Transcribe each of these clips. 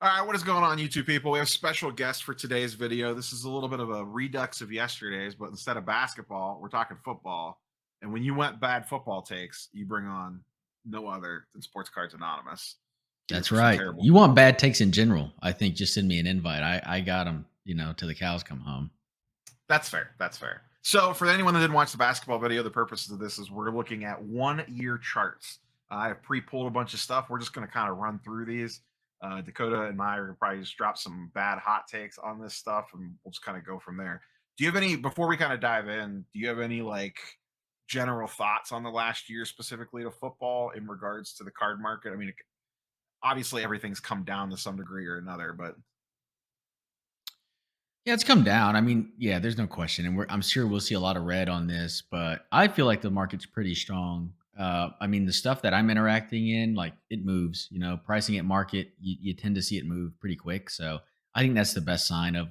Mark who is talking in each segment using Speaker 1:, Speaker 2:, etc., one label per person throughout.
Speaker 1: All right, what is going on, YouTube people? We have a special guest for today's video. This is a little bit of a redux of yesterday's, but instead of basketball, we're talking football. And when you went bad football takes, you bring on no other than Sports Cards Anonymous here
Speaker 2: That's
Speaker 1: for some
Speaker 2: right.
Speaker 1: terrible.
Speaker 2: You want bad takes in general. I think just send me an invite. I got them, till the cows come home.
Speaker 1: That's fair. That's fair. So, for anyone that didn't watch the basketball video, the purpose of this is we're looking at 1 year charts. I have pre-pulled a bunch of stuff. We're just going to kind of run through these. Dakota and I are going to probably just drop some bad hot takes on this stuff, and we'll just kind of go from there. Do you have any, before we kind of dive in, do you have any like general thoughts on the last year specifically to football in regards to the card market? I mean, obviously everything's come down to some degree or another, but
Speaker 2: Yeah, it's come down. I mean, yeah, there's no question, and I'm sure we'll see a lot of red on this, but I feel like the market's pretty strong. I mean, the stuff that I'm interacting in, like it moves. Pricing at market, you tend to see it move pretty quick. So I think that's the best sign of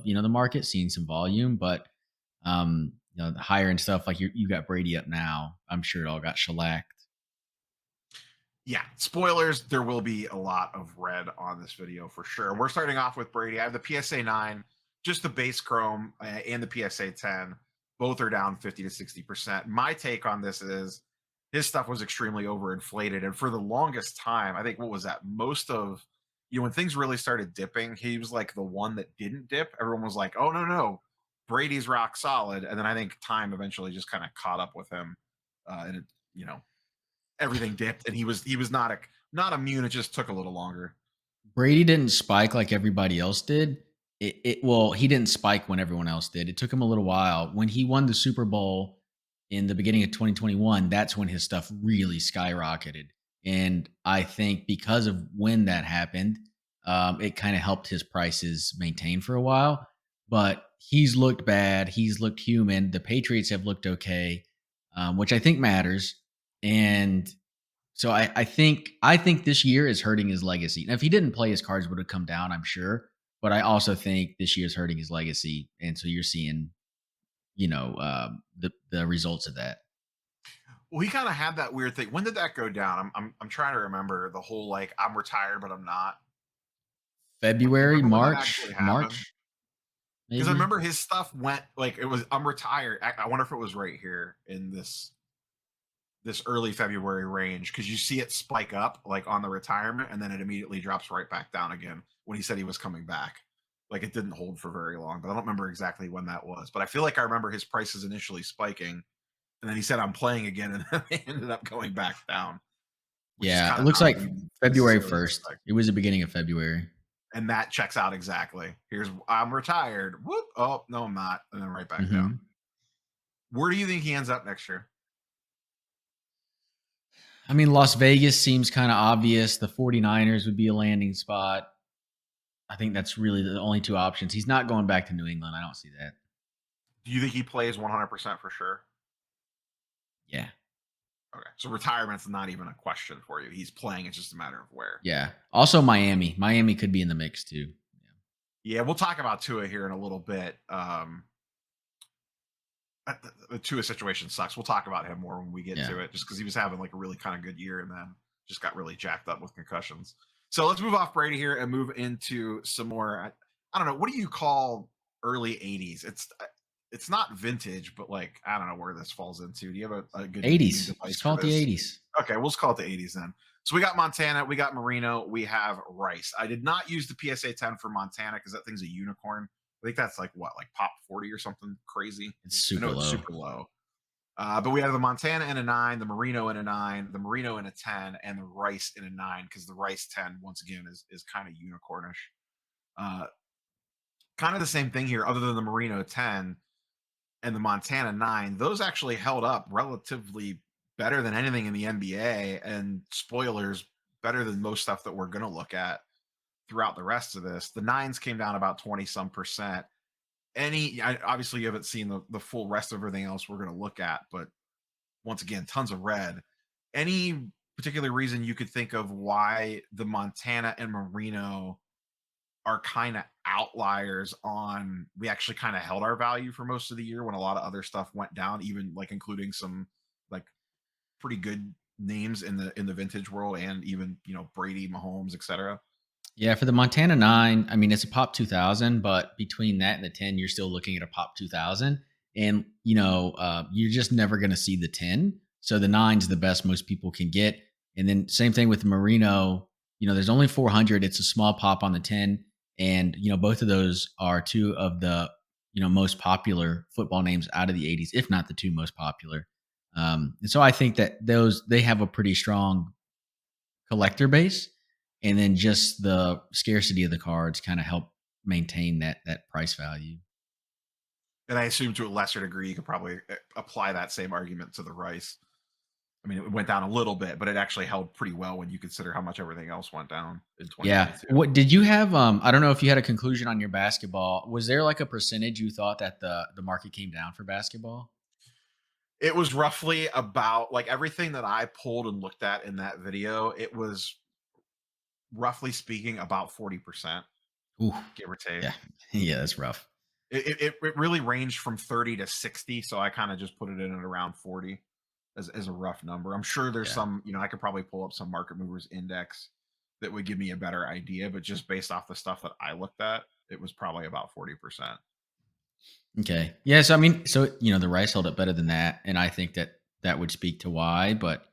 Speaker 2: the market seeing some volume. But the higher end stuff, like you got Brady up now, I'm sure it all got shellacked.
Speaker 1: yeah, spoilers, there will be a lot of red on this video for sure. We're starting off with Brady. I have the PSA 9, just the base Chrome, and the PSA 10. Both are down 50 to 60%. My take on this is his stuff was extremely overinflated. And for the longest time, I think what was that? Most of, when things really started dipping, he was like the one that didn't dip. Everyone was like, oh, no, no, Brady's rock solid. And then I think time eventually just kind of caught up with him. And it, you know, everything dipped, and he was not immune. It just took a little longer.
Speaker 2: Brady didn't spike like everybody else did. Well, he didn't spike when everyone else did. It took him a little while. When he won the Super Bowl in the beginning of 2021, that's when his stuff really skyrocketed. And I think because of when that happened, it kind of helped his prices maintain for a while. But he's looked bad. He's looked human. The Patriots have looked okay, which I think matters. And so I think this year is hurting his legacy. Now, if he didn't play, his cards would have come down, I'm sure. But I also think this year is hurting his legacy, and so you're seeing, the results of that.
Speaker 1: Well, he kind of had that weird thing. When did that go down? I'm trying to remember the whole like I'm retired but I'm not. Do you
Speaker 2: February,
Speaker 1: remember when that actually happened?
Speaker 2: March,
Speaker 1: Because I
Speaker 2: maybe.
Speaker 1: remember his stuff went like it was I'm retired. I wonder if it was right here in this early February range, because you see it spike up like on the retirement, and then it immediately drops right back down again when he said he was coming back. Like it didn't hold for very long, but I don't remember exactly when that was. But I feel like I remember his prices initially spiking, and then he said I'm playing again, and then they ended up going back down, which is
Speaker 2: Yeah,
Speaker 1: kind
Speaker 2: it
Speaker 1: of
Speaker 2: looks
Speaker 1: not
Speaker 2: like
Speaker 1: what you
Speaker 2: February
Speaker 1: necessarily
Speaker 2: 1st.
Speaker 1: expect.
Speaker 2: It was the beginning of February.
Speaker 1: And that checks out exactly. Here's I'm retired. Whoop. Oh no, I'm not, and then right back down.
Speaker 2: Mhm.
Speaker 1: Where do you think he ends up next year?
Speaker 2: I mean, Las Vegas seems kind of obvious. The 49ers would be a landing spot. I think that's really the only two options. He's not going back to New England. I don't see that.
Speaker 1: Do you think he plays 100% for sure?
Speaker 2: Yeah.
Speaker 1: Okay. So retirement's not even a question for you. He's playing. It's just a matter of where.
Speaker 2: Yeah. Also Miami. Miami could be in the mix too. Yeah.
Speaker 1: Yeah, we'll talk about Tua here in a little bit. The Tua situation sucks. We'll talk about him more when we get
Speaker 2: Yeah.
Speaker 1: to it, just because he was having like a really kind of good year and then just got really jacked up with concussions. So let's move off Brady here and move into some more. I don't know. What do you call early '80s? It's not vintage, but like I don't know where this falls into. Do you have a good naming
Speaker 2: 80s.
Speaker 1: device
Speaker 2: Just
Speaker 1: for
Speaker 2: call it the
Speaker 1: this?
Speaker 2: 80s.
Speaker 1: Okay, we'll just call it the '80s then. So we got Montana, we got Marino, we have Rice. I did not use the PSA 10 for Montana because that thing's a unicorn. I think that's like what, like pop 40 or something crazy.
Speaker 2: It's
Speaker 1: I know
Speaker 2: super
Speaker 1: it's
Speaker 2: low.
Speaker 1: super low. But we have the Montana in a 9, the Marino in a 9, the Marino in a 10, and the Rice in a 9, because the Rice 10, once again, is kind of unicornish. Uh, Kind of the same thing here, other than the Marino 10 and the Montana 9. Those actually held up relatively better than anything in the NBA. And spoilers, better than most stuff that we're going to look at throughout the rest of this. The 9s came down about 20 some percent. Obviously you haven't seen the full rest of everything else we're going to look at, but once again, tons of red. Any particular reason you could think of why the Montana and Marino are kind of outliers on we actually kind of held our value for most of the year when a lot of other stuff went down, even like including some like pretty good names in the vintage world, and even Brady, Mahomes, etc.
Speaker 2: Yeah, for the Montana 9, I mean, it's a pop 2000, but between that and the 10, you're still looking at a pop 2000. And, you're just never going to see the 10. So the nine's the best most people can get. And then same thing with the Merino. There's only 400. It's a small pop on the 10. And, both of those are two of the, most popular football names out of the 80s, if not the two most popular. And so I think that they have a pretty strong collector base, and then just the scarcity of the cards kind of help maintain that price value.
Speaker 1: And I assume to a lesser degree, you could probably apply that same argument to the rice. I mean, it went down a little bit, but it actually held pretty well when you consider how much everything else went down in
Speaker 2: Yeah.
Speaker 1: 2022.
Speaker 2: What did you have? I don't know if you had a conclusion on your basketball. Was there like a percentage you thought that the market came down for basketball?
Speaker 1: It was roughly about like everything that I pulled and looked at in that video, it was roughly speaking about 40%,
Speaker 2: Ooh,
Speaker 1: give or take.
Speaker 2: yeah, yeah, that's rough.
Speaker 1: It really ranged from 30 to 60, so I kinda just put it in at around 40 as a rough number. I'm sure there's
Speaker 2: Yeah.
Speaker 1: some, I could probably pull up some market movers index that would give me a better idea, but just based off the stuff that I looked at, it was probably about 40%.
Speaker 2: Okay. Yeah. So I mean, the rice held up better than that, and I think that would speak to why. But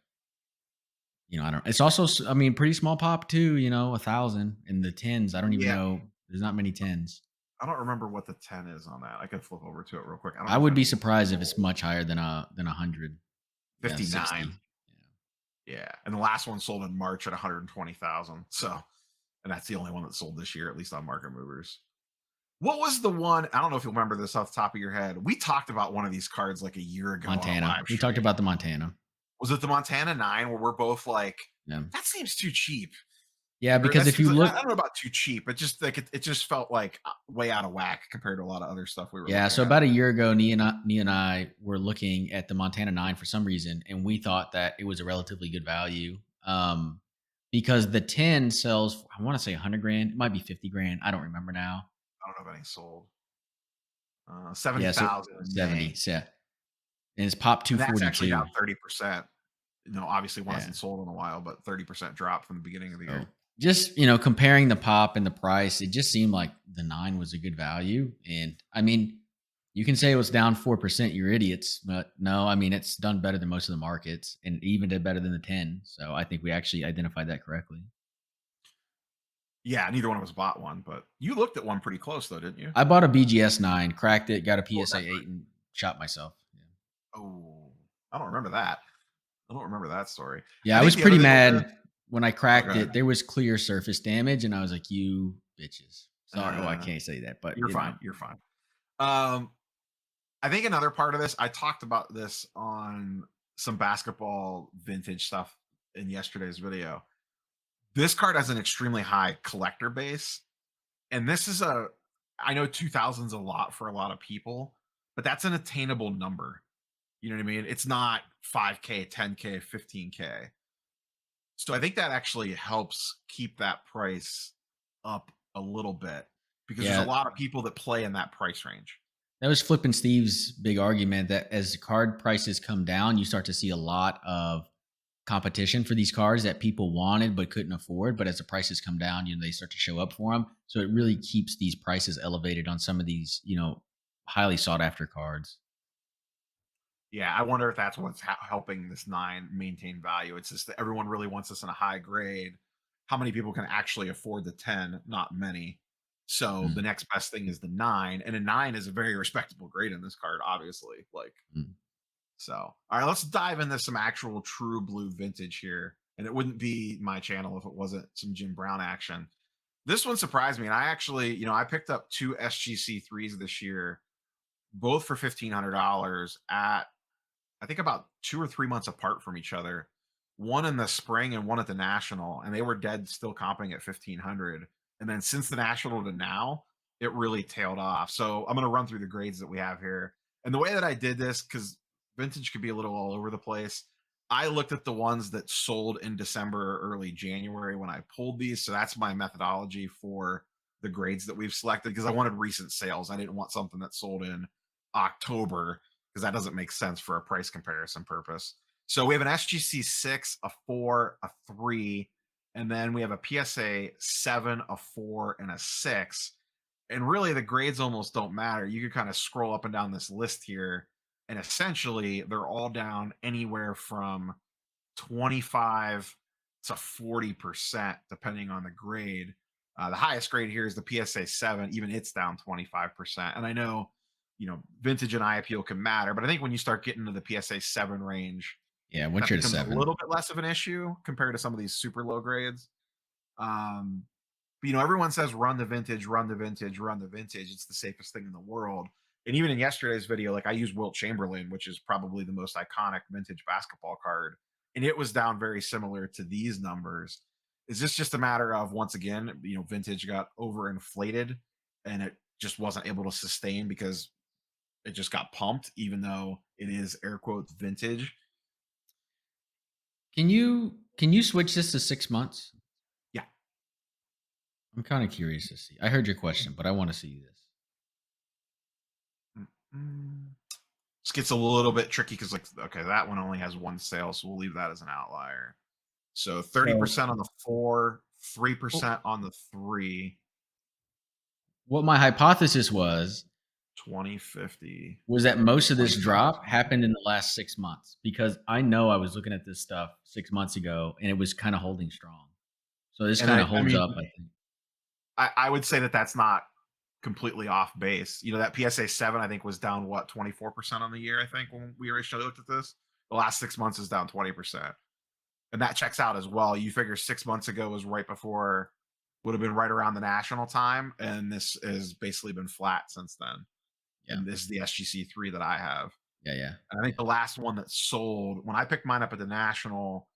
Speaker 2: I don't. It's also, I mean, pretty small pop too. 1,000 and the tens. I don't even
Speaker 1: Yeah,
Speaker 2: know. There's not many tens.
Speaker 1: I don't remember what the 10 is on that. I could flip over to it real quick. I don't
Speaker 2: I
Speaker 1: know if
Speaker 2: would
Speaker 1: it
Speaker 2: be
Speaker 1: actually
Speaker 2: surprised if it's
Speaker 1: sold.
Speaker 2: much higher than 100. Yeah,
Speaker 1: 59.
Speaker 2: 60. Yeah.
Speaker 1: Yeah, and the last one sold in March at 120,000. So, and that's the only one that sold this year, at least on Market Movers. What was the one? I don't know if you'll remember this off the top of your head. We talked about one of these cards like a year ago on a
Speaker 2: Montana.
Speaker 1: live
Speaker 2: We talked
Speaker 1: stream.
Speaker 2: about the Montana.
Speaker 1: Was it the Montana 9 where we're both like,
Speaker 2: Yeah.
Speaker 1: that seems too cheap?
Speaker 2: Yeah,
Speaker 1: Or
Speaker 2: because
Speaker 1: that
Speaker 2: if
Speaker 1: seems
Speaker 2: you
Speaker 1: like, I
Speaker 2: look,
Speaker 1: don't know about too cheap, but just like it just felt like way out of whack compared to a lot of other stuff we were
Speaker 2: yeah,
Speaker 1: looking
Speaker 2: so
Speaker 1: at.
Speaker 2: about a year ago, Nia and I were looking at the Montana 9 for some reason, and we thought that it was a relatively good value. Because the 10 sells, I want to say 100 grand. It might be 50 grand. I don't remember now.
Speaker 1: I don't know if any sold.
Speaker 2: Yeah, so
Speaker 1: 70,000 in
Speaker 2: 70.
Speaker 1: May.
Speaker 2: Yeah. And it's pop
Speaker 1: And that's actually down
Speaker 2: 242.
Speaker 1: 30%. Obviously one
Speaker 2: Yeah.
Speaker 1: hasn't sold in a while, but 30% drop from the beginning of the
Speaker 2: So
Speaker 1: year.
Speaker 2: just, comparing the pop and the price, it just seemed like the 9 was a good value. And I mean, you can say it was down 4%, you're idiots, but no, I mean, it's done better than most of the markets and it even did better than the 10. So I think we actually identified that correctly.
Speaker 1: Yeah, neither one of us bought one, but you looked at one pretty close though, didn't you?
Speaker 2: I bought a BGS 9, cracked it, got a
Speaker 1: What was
Speaker 2: PSA
Speaker 1: that
Speaker 2: 8
Speaker 1: for?
Speaker 2: and shot myself. Yeah.
Speaker 1: Oh, I don't remember that. I don't remember that story.
Speaker 2: Yeah,
Speaker 1: I
Speaker 2: I
Speaker 1: think
Speaker 2: was
Speaker 1: the other
Speaker 2: pretty
Speaker 1: thing with this.
Speaker 2: mad when I
Speaker 1: Oh, go
Speaker 2: cracked
Speaker 1: ahead.
Speaker 2: it. There was clear surface damage and I was like, "You bitches." Sorry, oh, I
Speaker 1: Uh,
Speaker 2: can't say that, but
Speaker 1: you're fine. You're fine. Um, I think another part of this, I talked about this on some basketball vintage stuff in yesterday's video. This card has an extremely high collector base, and this is I know 2000's a lot for a lot of people, but that's an attainable number. You know what I mean? It's not 5K, 10K, 15K. So I think that actually helps keep that price up a little bit because there's a
Speaker 2: Yeah,
Speaker 1: lot of people that play in that price range.
Speaker 2: that was Flippin' Steve's big argument that as card prices come down, you start to see a lot of competition for these cards that people wanted but couldn't afford. But as the prices come down, they start to show up for them. So it really keeps these prices elevated on some of these, highly sought after cards.
Speaker 1: Yeah, I wonder if that's what's helping this 9 maintain value. It's just that everyone really wants this in a high grade. How many people can actually afford the 10? Not many. So the
Speaker 2: Mm,
Speaker 1: next best thing is the 9, and a 9 is a very respectable grade in this card, obviously. Like,
Speaker 2: mm.
Speaker 1: so. All right, let's dive into some actual true blue vintage here. And it wouldn't be my channel if it wasn't some Jim Brown action. This one surprised me, and I actually, I picked up two SGC3s this year, both for $1,500 at I think about 2 or 3 months apart from each other. One in the spring and one at the national, and they were dead still comping at 1,500. And then since the national to now, it really tailed off. So I'm going to run through the grades that we have here. And the way that I did this, because vintage could be a little all over the place, I looked at the ones that sold in December or early January when I pulled these. So that's my methodology for the grades that we've selected because I wanted recent sales. I didn't want something that sold in October because that doesn't make sense for a price comparison purpose. So we have an SGC 6, a 4, a 3, And then we have a PSA 7, a 4, and a 6. And really, the grades almost don't matter. You could kind of scroll up and down this list here, and essentially, they're all down anywhere from 25 to 40%, depending on the grade. The highest grade here is the PSA 7, even it's down 25%. And I know, vintage and eye appeal can matter, but I think when you start getting into the PSA 7 range,
Speaker 2: Yeah, once
Speaker 1: that
Speaker 2: you're at a
Speaker 1: becomes a
Speaker 2: 7.
Speaker 1: little bit less of an issue compared to some of these super low grades. Um, but, everyone says run the vintage, run the vintage, run the vintage. It's the safest thing in the world. And even in yesterday's video, like I used Wilt Chamberlain, which is probably the most iconic vintage basketball card, and it was down very similar to these numbers. Is this just a matter of, once again, vintage got overinflated and it just wasn't able to sustain because it just got pumped, even though it is air quotes vintage?
Speaker 2: Can you switch this to 6 months?
Speaker 1: Yeah.
Speaker 2: I'm kind of curious to see. I heard your question, but I want to see this.
Speaker 1: Mm-mm. This gets a little bit tricky because, like, okay, that one only has one sale, so we'll leave that as an outlier. So
Speaker 2: So,
Speaker 1: 30% on the 4,
Speaker 2: well,
Speaker 1: 3% on the 3,
Speaker 2: what my hypothesis was
Speaker 1: 2050,
Speaker 2: that most of this
Speaker 1: 25.
Speaker 2: drop happened in the last 6 months because I know I was looking at this stuff 6 months ago and it was kind of holding strong. So this
Speaker 1: And
Speaker 2: kind of
Speaker 1: I
Speaker 2: holds
Speaker 1: mean,
Speaker 2: up, I think.
Speaker 1: I would say that that's not completely off base. That PSA 7, I think, was down, what, 24% on the year, I think, when we originally looked at this. The last 6 months is down 20%. And that checks out as well. You figure 6 months ago was right before, would have been right around the national time, and this has basically been flat since then.
Speaker 2: Yeah.
Speaker 1: And this is the SGC 3 that I have.
Speaker 2: Yeah, yeah.
Speaker 1: And I think the last one that sold, when I picked mine up at the national,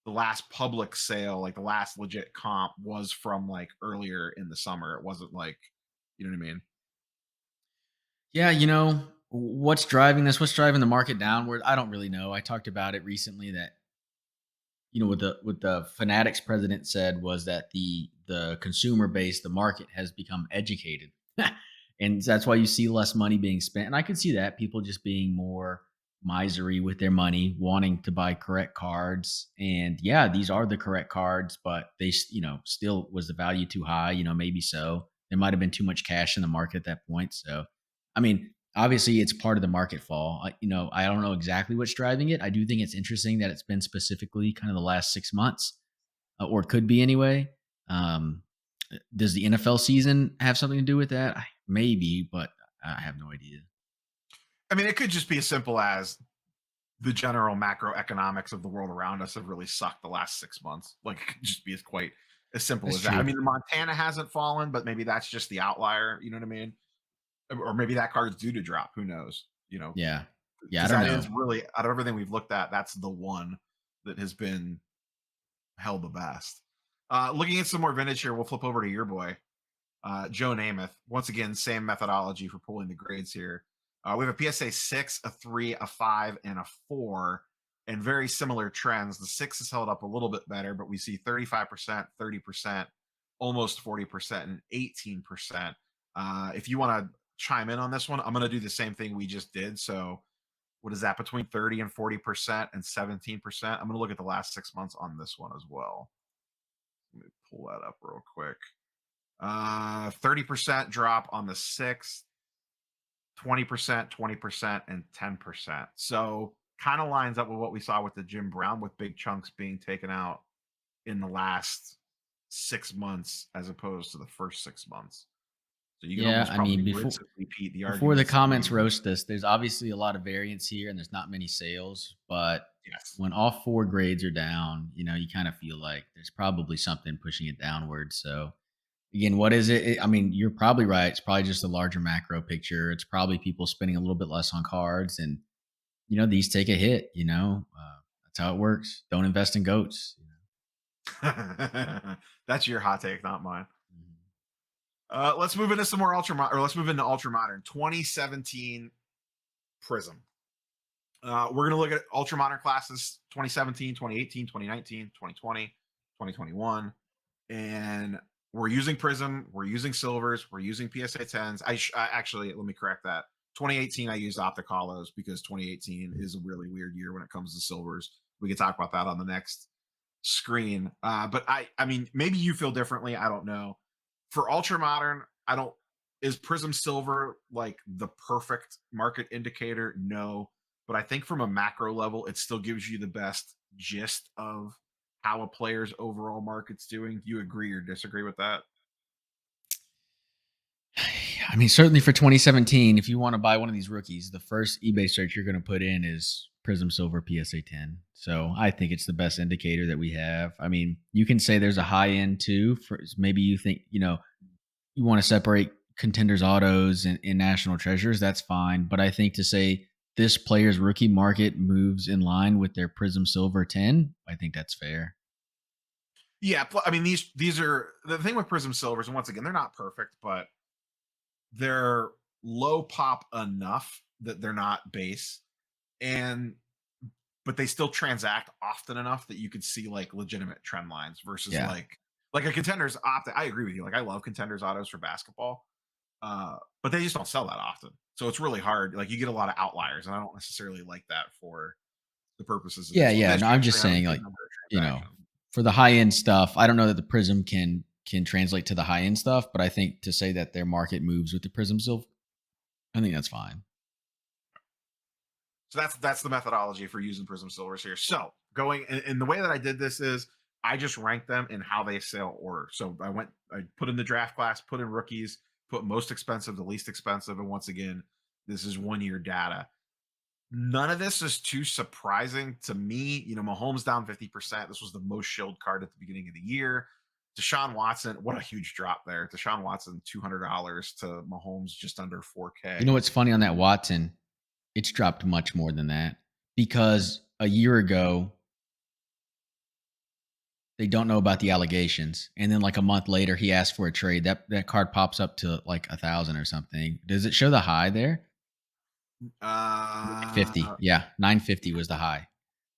Speaker 1: the last public sale, like the last legit comp, was from like earlier in the summer. It wasn't like, you know what I mean?
Speaker 2: Yeah, what's driving this? What's driving the market downward? I don't really know. I talked about it recently that what the Fanatics president said was that the consumer base, the market has become educated. And that's why you see less money being spent. And I could see that people just being more misery with their money, wanting to buy correct cards. And yeah, these are the correct cards, but still was the value too high, maybe so. There might have been too much cash in the market at that point. So, I mean, obviously it's part of the market fall. I don't know exactly what's driving it. I do think it's interesting that it's been specifically kind of the last 6 months, or it could be anyway. Um, does the NFL season have something to do with that? Maybe, but I have no idea.
Speaker 1: I mean, it could just be as simple as the general macroeconomics of the world around us have really sucked the last 6 months. Like, it could just be as simple
Speaker 2: That's
Speaker 1: as that. I
Speaker 2: true.
Speaker 1: mean, the Montana hasn't fallen, but maybe that's just the outlier. You know what I mean? Or maybe that card's due to drop. Who knows?
Speaker 2: Yeah. Yeah, I
Speaker 1: Because
Speaker 2: don't
Speaker 1: that
Speaker 2: know.
Speaker 1: is really, out of everything we've looked at, that's the one that has been held the best. Looking at some more vintage here, we'll flip over to your boy, Joe Namath. Once again, same methodology for pulling the grades here. We have a PSA 6, a 3, a 5, and a 4, and very similar trends. The 6 is held up a little bit better, but we see 35%, 30%, almost 40%, and 18%. If you want to chime in on this one, I'm going to do the same thing we just did. So, what is that, between 30 and 40% and 17%? I'm going to look at the last 6 months on this one as well. Let me pull that up real quick. 30% drop on the 6, 20%, 20%, and 10%. So kind of lines up with what we saw with the Jim Brown, with big chunks being taken out in the last 6 months as opposed to the first 6 months. So you can
Speaker 2: Yeah,
Speaker 1: almost
Speaker 2: I
Speaker 1: probably
Speaker 2: mean,
Speaker 1: rinse and repeat the
Speaker 2: before the
Speaker 1: arguments that
Speaker 2: comments
Speaker 1: we.
Speaker 2: roast us, there's obviously a lot of variance here and there's not many sales, but
Speaker 1: Yes.
Speaker 2: when all 4 grades are down, you kind of feel like there's probably something pushing it downward. So, again, what is it? I mean, you're probably right. It's probably just a larger macro picture. It's probably people spending a little bit less on cards, and these take a hit. That's how it works. Don't invest in goats.
Speaker 1: That's your hot take, not mine.
Speaker 2: Mhm.
Speaker 1: Let's move into some more or let's move into ultra modern 2017 Prism. We're going to look at ultra modern classes 2017, 2018, 2019, 2020, 2021. And we're using Prism, we're using silvers, we're using PSA 10s. Actually, let me correct that. 2018, I used optic hollows because 2018 is a really weird year when it comes to silvers. We can talk about that on the next screen. But I mean, maybe you feel differently. I don't know. For ultra modern, I don't. Is Prism Silver like the perfect market indicator? No, but I think from a macro level, it still gives you the best gist of how a player's overall market's doing. Do you agree or disagree with that?
Speaker 2: I mean, certainly for 2017, if you want to buy one of these rookies, the first eBay search you're going to put in is Prism Silver PSA 10. So I think it's the best indicator that we have. I mean, you can say there's a high end too. For maybe you think you want to separate contenders autos and national treasures. That's fine, but I think to say this player's rookie market moves in line with their Prism Silver 10, I think that's fair.
Speaker 1: Yeah, I mean these are the thing with Prism Silvers, and once again, they're not perfect, but they're low pop enough that they're not base, and but they still transact often enough that you could see like legitimate trend lines versus
Speaker 2: Yeah.
Speaker 1: like a contenders opt. I agree with you. Like I love contenders autos for basketball, but they just don't sell that often. So it's really hard. Like you get a lot of outliers, and I don't necessarily like that for the purposes of
Speaker 2: Yeah,
Speaker 1: this one.
Speaker 2: yeah.
Speaker 1: This
Speaker 2: No,
Speaker 1: you
Speaker 2: I'm
Speaker 1: actually
Speaker 2: just
Speaker 1: have a
Speaker 2: saying,
Speaker 1: good
Speaker 2: like,
Speaker 1: number of
Speaker 2: you know,
Speaker 1: transactions.
Speaker 2: for the high end stuff, I don't know that the Prism can translate to the high end stuff, but I think to say that their market moves with the Prism Silver, I think that's fine.
Speaker 1: So that's the methodology for using Prism Silvers here. So going and the way that I did this is I just ranked them in how they sell order. So I put in the draft class, put in rookies, put most expensive to least expensive, and once again, this is 1 year data. None of this is too surprising to me. You know, Mahomes down 50%. This was the most shilled card at the beginning of the year. Deshaun Watson, what a huge drop there. Deshaun Watson, $200 to Mahomes, just under
Speaker 2: You
Speaker 1: 4K.
Speaker 2: know what's funny on that Watson? It's dropped much more than that because a year ago they don't know about the allegations, and then like a month later he asked for a trade. That card pops up to like 1,000 or something. Does it show the high there?
Speaker 1: Uh,
Speaker 2: 50. Yeah, 950 was the high.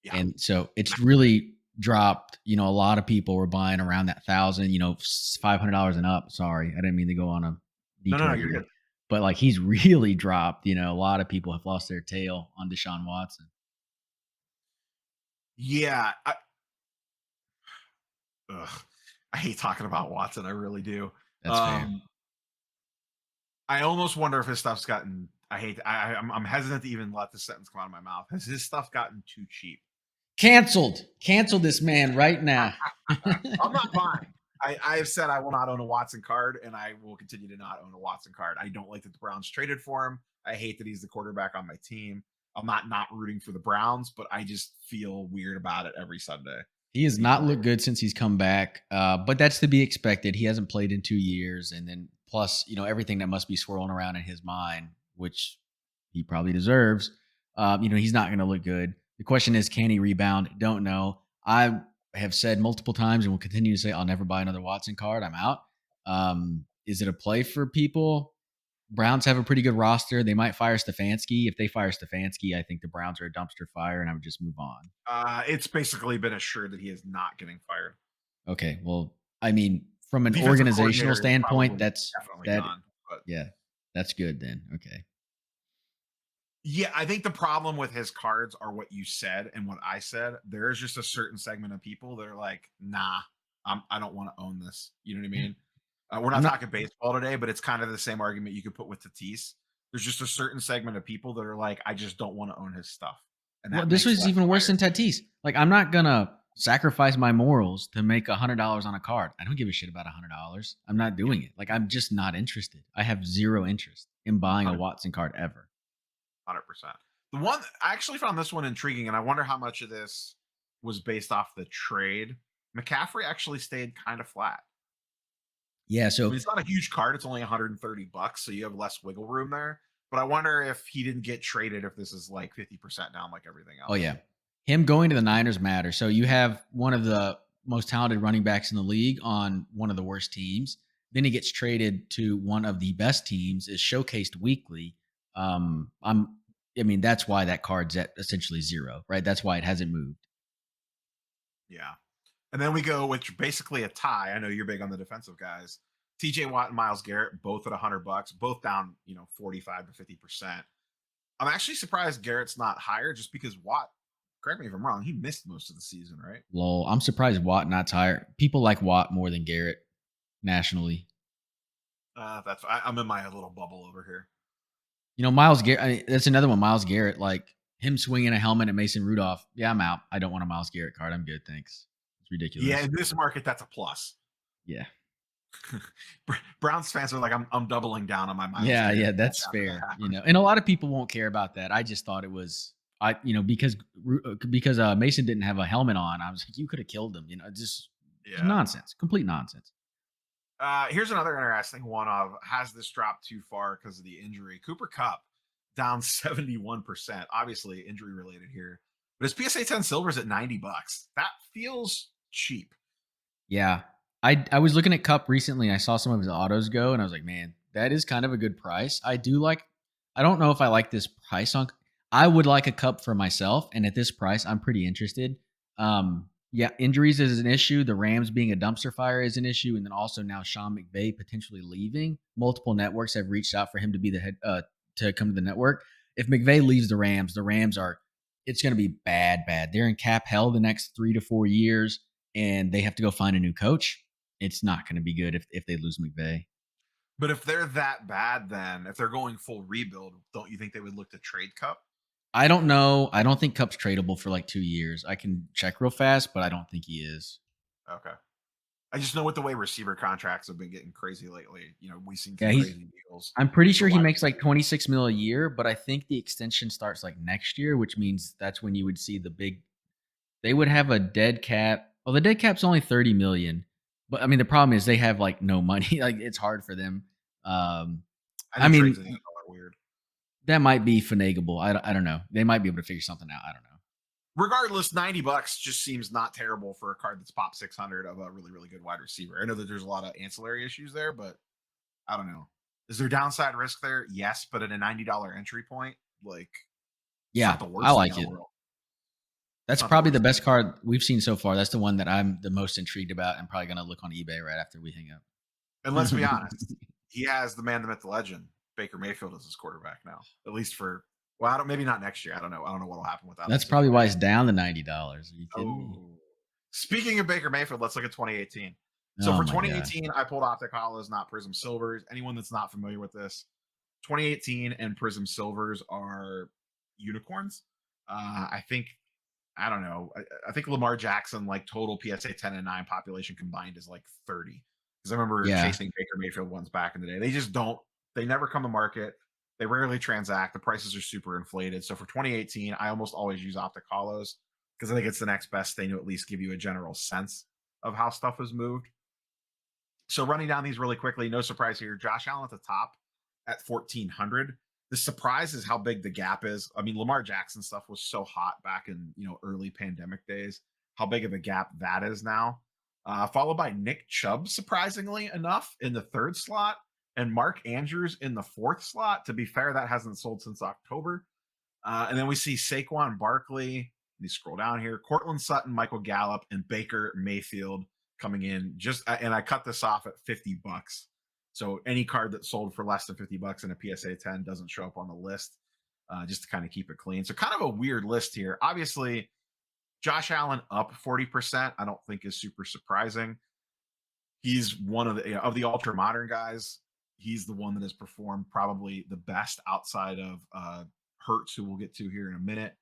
Speaker 1: yeah.
Speaker 2: And so it's really dropped. A lot of people were buying around that thousand, $500 and up. Sorry, I didn't mean to go on a
Speaker 1: No,
Speaker 2: detour
Speaker 1: you're
Speaker 2: here,
Speaker 1: good.
Speaker 2: but like he's really dropped. A lot of people have lost their tail on Deshaun Watson.
Speaker 1: Yeah. Ugh, I hate talking about Watson. I really do.
Speaker 2: That's fair.
Speaker 1: Um, I almost wonder if his stuff's gotten. I hate. I'm hesitant to even let this sentence come out of my mouth. Has his stuff gotten too cheap?
Speaker 2: Canceled. Cancel this man right now.
Speaker 1: I'm not buying. I have said I will not own a Watson card, and I will continue to not own a Watson card. I don't like that the Browns traded for him. I hate that he's the quarterback on my team. I'm not rooting for the Browns, but I just feel weird about it every Sunday
Speaker 2: He has
Speaker 1: that he
Speaker 2: not
Speaker 1: plays.
Speaker 2: looked good since he's come back, but that's to be expected. He hasn't played in 2 years, and then plus, everything that must be swirling around in his mind, which he probably deserves. He's not going to look good. The question is, can he rebound? Don't know. I have said multiple times, and will continue to say, I'll never buy another Watson card. I'm out. Is it a play for people? Browns have a pretty good roster. They might fire Stefanski. If they fire Stefanski, I think the Browns are a dumpster fire, and I would just move on.
Speaker 1: It's basically been assured that he is not getting fired.
Speaker 2: Okay, well, I mean, from an
Speaker 1: Defensive
Speaker 2: organizational
Speaker 1: coordinator is
Speaker 2: standpoint,
Speaker 1: probably
Speaker 2: that's
Speaker 1: definitely
Speaker 2: that
Speaker 1: gone, but
Speaker 2: yeah, that's good then. Okay.
Speaker 1: yeah, I think the problem with his cards are what you said and what I said. There is just a certain segment of people that are like, "Nah, I don't want to own this." You know what I
Speaker 2: Yeah.
Speaker 1: mean? We're
Speaker 2: I'm
Speaker 1: not
Speaker 2: not
Speaker 1: talking baseball today, but it's kind of the same argument you could put with Tatis. There's just a certain segment of people that are like, "I just don't want to own his stuff," and
Speaker 2: well,
Speaker 1: that
Speaker 2: this
Speaker 1: makes
Speaker 2: was
Speaker 1: less
Speaker 2: even worse than
Speaker 1: players.
Speaker 2: Tatis. Like, I'm not gonna sacrifice my morals to make $100 on a card. I don't give a shit about $100. I'm not
Speaker 1: Yeah,
Speaker 2: doing it. Like, I'm just not interested. I have zero interest in buying a
Speaker 1: 100%.
Speaker 2: Watson card ever.
Speaker 1: 100%. The one I actually found this one intriguing, and I wonder how much of this was based off the trade. McCaffrey actually stayed kind of flat.
Speaker 2: Yeah,
Speaker 1: I mean,
Speaker 2: so
Speaker 1: it's not a huge card. It's only 130 bucks, so you have less wiggle room there. But I wonder if he didn't get traded if this is like 50% down like everything
Speaker 2: oh
Speaker 1: else.
Speaker 2: yeah. Him going to the Niners matters. So you have one of the most talented running backs in the league on one of the worst teams. Then he gets traded to one of the best teams, is showcased weekly. I'm I mean, that's why that card's at essentially zero, right? That's why it hasn't moved.
Speaker 1: Yeah. And then we go with basically a tie. I know you're big on the defensive guys. TJ Watt and Miles Garrett, both at 100 bucks, both down, 45 to 50%. I'm actually surprised Garrett's not higher just because Watt correct me if I'm wrong, he missed most of the season, right?
Speaker 2: Lol. I'm surprised Watt not tired. People like Watt more than Garrett nationally.
Speaker 1: I'm in my little bubble over here.
Speaker 2: Miles Garrett. That's another one. Miles Garrett, like him swinging a helmet at Mason Rudolph. Yeah, I'm out. I don't want a Miles Garrett card. I'm good, thanks. It's
Speaker 1: Yeah,
Speaker 2: ridiculous.
Speaker 1: in this market, that's a plus.
Speaker 2: Yeah,
Speaker 1: Browns fans are like, I'm doubling down on my Miles
Speaker 2: yeah,
Speaker 1: Garrett
Speaker 2: yeah. That's
Speaker 1: after that
Speaker 2: fair.
Speaker 1: happened.
Speaker 2: And a lot of people won't care about that. I just thought it was, because Mason didn't have a helmet on. I was like, you could have killed him. Just
Speaker 1: Yeah.
Speaker 2: nonsense, complete nonsense.
Speaker 1: Here's another interesting one of has this dropped too far because of the injury? Cooper Cup down 71%. Obviously injury related here. But his PSA 10 silver's at $90. That feels cheap.
Speaker 2: Yeah. I was looking at Cup recently and I saw some of his autos go and I was like, man, that is kind of a good price. I don't know if I like this price on I would like a Cup for myself, and at this price, I'm pretty interested. Yeah, injuries is an issue. The Rams being a dumpster fire is an issue, and then also now Sean McVay potentially leaving. Multiple networks have reached out for him to be the head to come to the network. If McVay leaves the Rams are it's going to be bad, bad. They're in cap hell the next 3 to 4 years, and they have to go find a new coach. It's not going to be good if they lose McVay.
Speaker 1: But if they're that bad, then if they're going full rebuild, don't you think they would look to trade Cup?
Speaker 2: I don't know. I don't think Cup's tradable for like 2 years. I can check real fast, but I don't think he is.
Speaker 1: Okay. I just know with the way receiver contracts have been getting crazy lately. We've seen
Speaker 2: Yeah,
Speaker 1: some crazy deals
Speaker 2: I'm pretty
Speaker 1: for
Speaker 2: sure he
Speaker 1: wide
Speaker 2: makes like
Speaker 1: receivers.
Speaker 2: 26 mil a year, but I think the extension starts like next year, which means that's when you would see the big. They would have a dead cap. Well, the dead cap's only 30 million, but I mean the problem is they have like no money. Like it's hard for them. Um,
Speaker 1: I
Speaker 2: I
Speaker 1: know trades in the
Speaker 2: mean
Speaker 1: NFL are weird.
Speaker 2: that might be finagleable. I don't know. They might be able to figure something out. I don't know.
Speaker 1: Regardless, $90 just seems not terrible for a card that's pop 600 of a really, really good wide receiver. I know that there's a lot of ancillary issues there, but I don't know. Is there downside risk there? Yes, but at a $90 entry point, like it's not
Speaker 2: Yeah,
Speaker 1: the
Speaker 2: I
Speaker 1: worst thing in
Speaker 2: like
Speaker 1: the
Speaker 2: it.
Speaker 1: world. It's
Speaker 2: That's
Speaker 1: not the
Speaker 2: probably the
Speaker 1: worst thing
Speaker 2: best
Speaker 1: in the world.
Speaker 2: card we've seen so far. That's the one that I'm the most intrigued about and probably gonna look on eBay right after we hang
Speaker 1: And let's be
Speaker 2: up.
Speaker 1: honest, he has the man, the myth, the legend, Baker Mayfield as his quarterback now. At least for well, I don't maybe not next year. I don't know. I don't know what'll happen with that whole
Speaker 2: That's probably why
Speaker 1: situation.
Speaker 2: it's down to $90. Are you kidding me?
Speaker 1: Oh. Speaking of Baker Mayfield, let's look at 2018. So
Speaker 2: Oh
Speaker 1: for
Speaker 2: my gosh.
Speaker 1: 2018, I pulled Optic Hollows, not Prism Silvers. Anyone that's not familiar with this, 2018 and Prism Silvers are unicorns. I think I don't know. I think Lamar Jackson, like total PSA 10 and 9 population combined is like 30. Because I remember
Speaker 2: Yeah.
Speaker 1: chasing Baker Mayfield ones back in the day. They just don't, they never come to market. They rarely transact. The prices are super inflated. So for 2018, I almost always use Optic Hollows because I think it's the next best thing to at least give you a general sense of how stuff has moved. So running down these really quickly, no surprise here. Josh Allen at the top at 1,400. The surprise is how big the gap is. I mean, Lamar Jackson stuff was so hot back in early pandemic days. How big of a gap that is now. Followed by Nick Chubb, surprisingly enough, in the third slot, and Mark Andrews in the fourth slot. To be fair, that hasn't sold since October. And then we see Saquon Barkley. Let me scroll down here. Cortland Sutton, Michael Gallup, and Baker Mayfield coming in. And I cut this off at $50. So any card that sold for less than $50 in a PSA 10 doesn't show up on the list, just to kind of keep it clean. So kind of a weird list here. Obviously, Josh Allen up 40%. I don't think is super surprising. He's one of the ultra modern guys. He's the one that has performed probably the best outside of Hurts, who we'll get to here in a minute.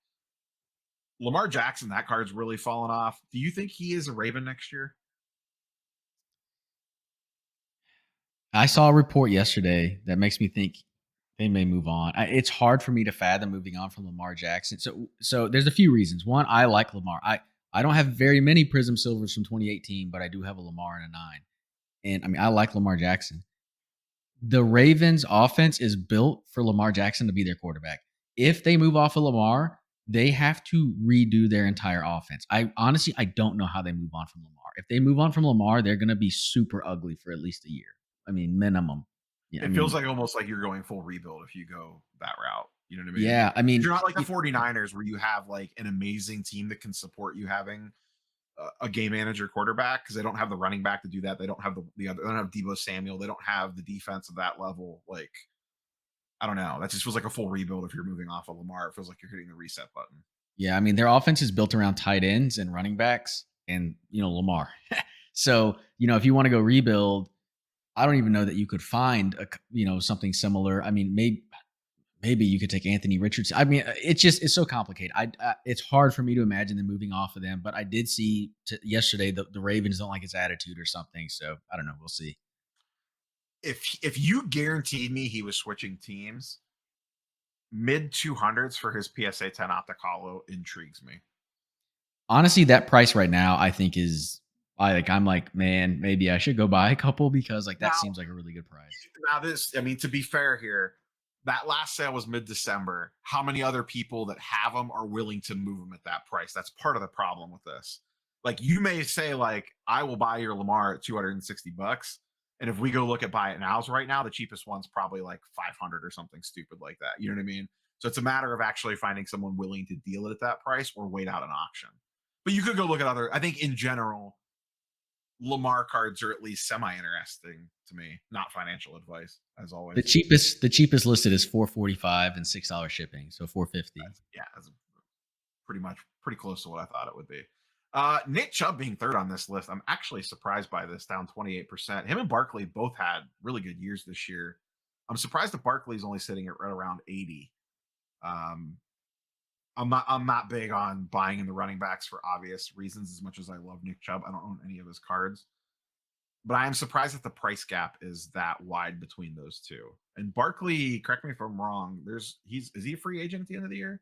Speaker 1: Lamar Jackson, that card's really fallen off. Do you think he is a Raven next year?
Speaker 2: I saw a report yesterday that makes me think they may move on. It's hard for me to fathom moving on from Lamar Jackson. So there's a few reasons. One, I like Lamar. I don't have very many Prism Silvers from 2018, but I do have a Lamar and a 9. And I mean, I like Lamar Jackson. The Ravens offense is built for Lamar Jackson to be their quarterback. If they move off of Lamar, they have to redo their entire offense. I don't know how they move on from Lamar. If they move on from Lamar, they're going to be super ugly for at least a year. I mean, minimum. Yeah, I
Speaker 1: It feels
Speaker 2: mean,
Speaker 1: like almost like you're going full rebuild if you go that route. You know what I mean?
Speaker 2: yeah, I mean,
Speaker 1: You're not like the 49ers where you have like an amazing team that can support you having a game manager quarterback because they don't have the running back to do that. They don't have the other. They don't have Debo Samuel. They don't have the defense of that level. Like I don't know. That just feels like a full rebuild if you're moving off of Lamar. It feels like you're hitting the reset button.
Speaker 2: Yeah, I mean, their offense is built around tight ends and running backs and, Lamar. So, if you wanna go rebuild, I don't even know that you could find something similar. I mean, maybe you could take Anthony Richardson. I mean, it's so complicated. It's hard for me to imagine them moving off of them, but I did see yesterday the Ravens don't like his attitude or something, so I don't know, we'll see.
Speaker 1: If you guaranteed me he was switching teams, mid 200s for his PSA 10 Optic Hollow intrigues me.
Speaker 2: Honestly, that price right now, I think I'm like, man, maybe I should go buy a couple because like that
Speaker 1: Now,
Speaker 2: seems like a really good price.
Speaker 1: I mean, to be fair here, that last sale was mid-December. How many other people that have them are willing to move them at that price? That's part of the problem with this. Like, you may say, like, I will buy your Lamar at 260 bucks. And if we go look at buy it nows right now, the cheapest one's probably like 500 or something stupid like that. You know what I mean? So it's a matter of actually finding someone willing to deal it at that price or wait out an auction. But you could go look at other, I think in general, Lamar cards are at least semi-interesting to me. Not financial advice, as
Speaker 2: The
Speaker 1: always.
Speaker 2: cheapest the cheapest listed is 445 and $6 shipping, so 450.
Speaker 1: Yeah, that's pretty close to what I thought it would be. Nick Chubb being third on this list, I'm actually surprised by this, down 28%. Him and Barkley both had really good years this year. I'm surprised that Barkley's only sitting at right around 80. Um, I'm not big on buying in the running backs for obvious reasons. As much as I love Nick Chubb, I don't own any of his cards. But I am surprised that the price gap is that wide between those two. And Barkley, correct me if I'm wrong. Is he a free agent at the end of the year?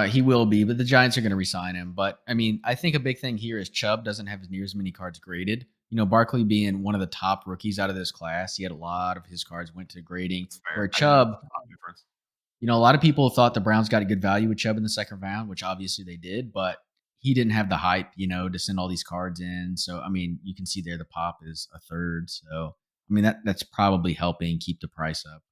Speaker 2: He will be, but the Giants are going to resign him. But I mean, I think a big thing here is Chubb doesn't have near as many cards graded. Barkley being one of the top rookies out of this class, he had a lot of his cards went to grading.
Speaker 1: That's
Speaker 2: Where
Speaker 1: fair. I didn't
Speaker 2: Chubb,
Speaker 1: notice a difference.
Speaker 2: a lot of people thought the Browns got a good value with Chubb in the second round, which obviously they did, but he didn't have the hype, to send all these cards in. So I mean, you can see there the pop is a third. So I mean that's probably helping keep the price up.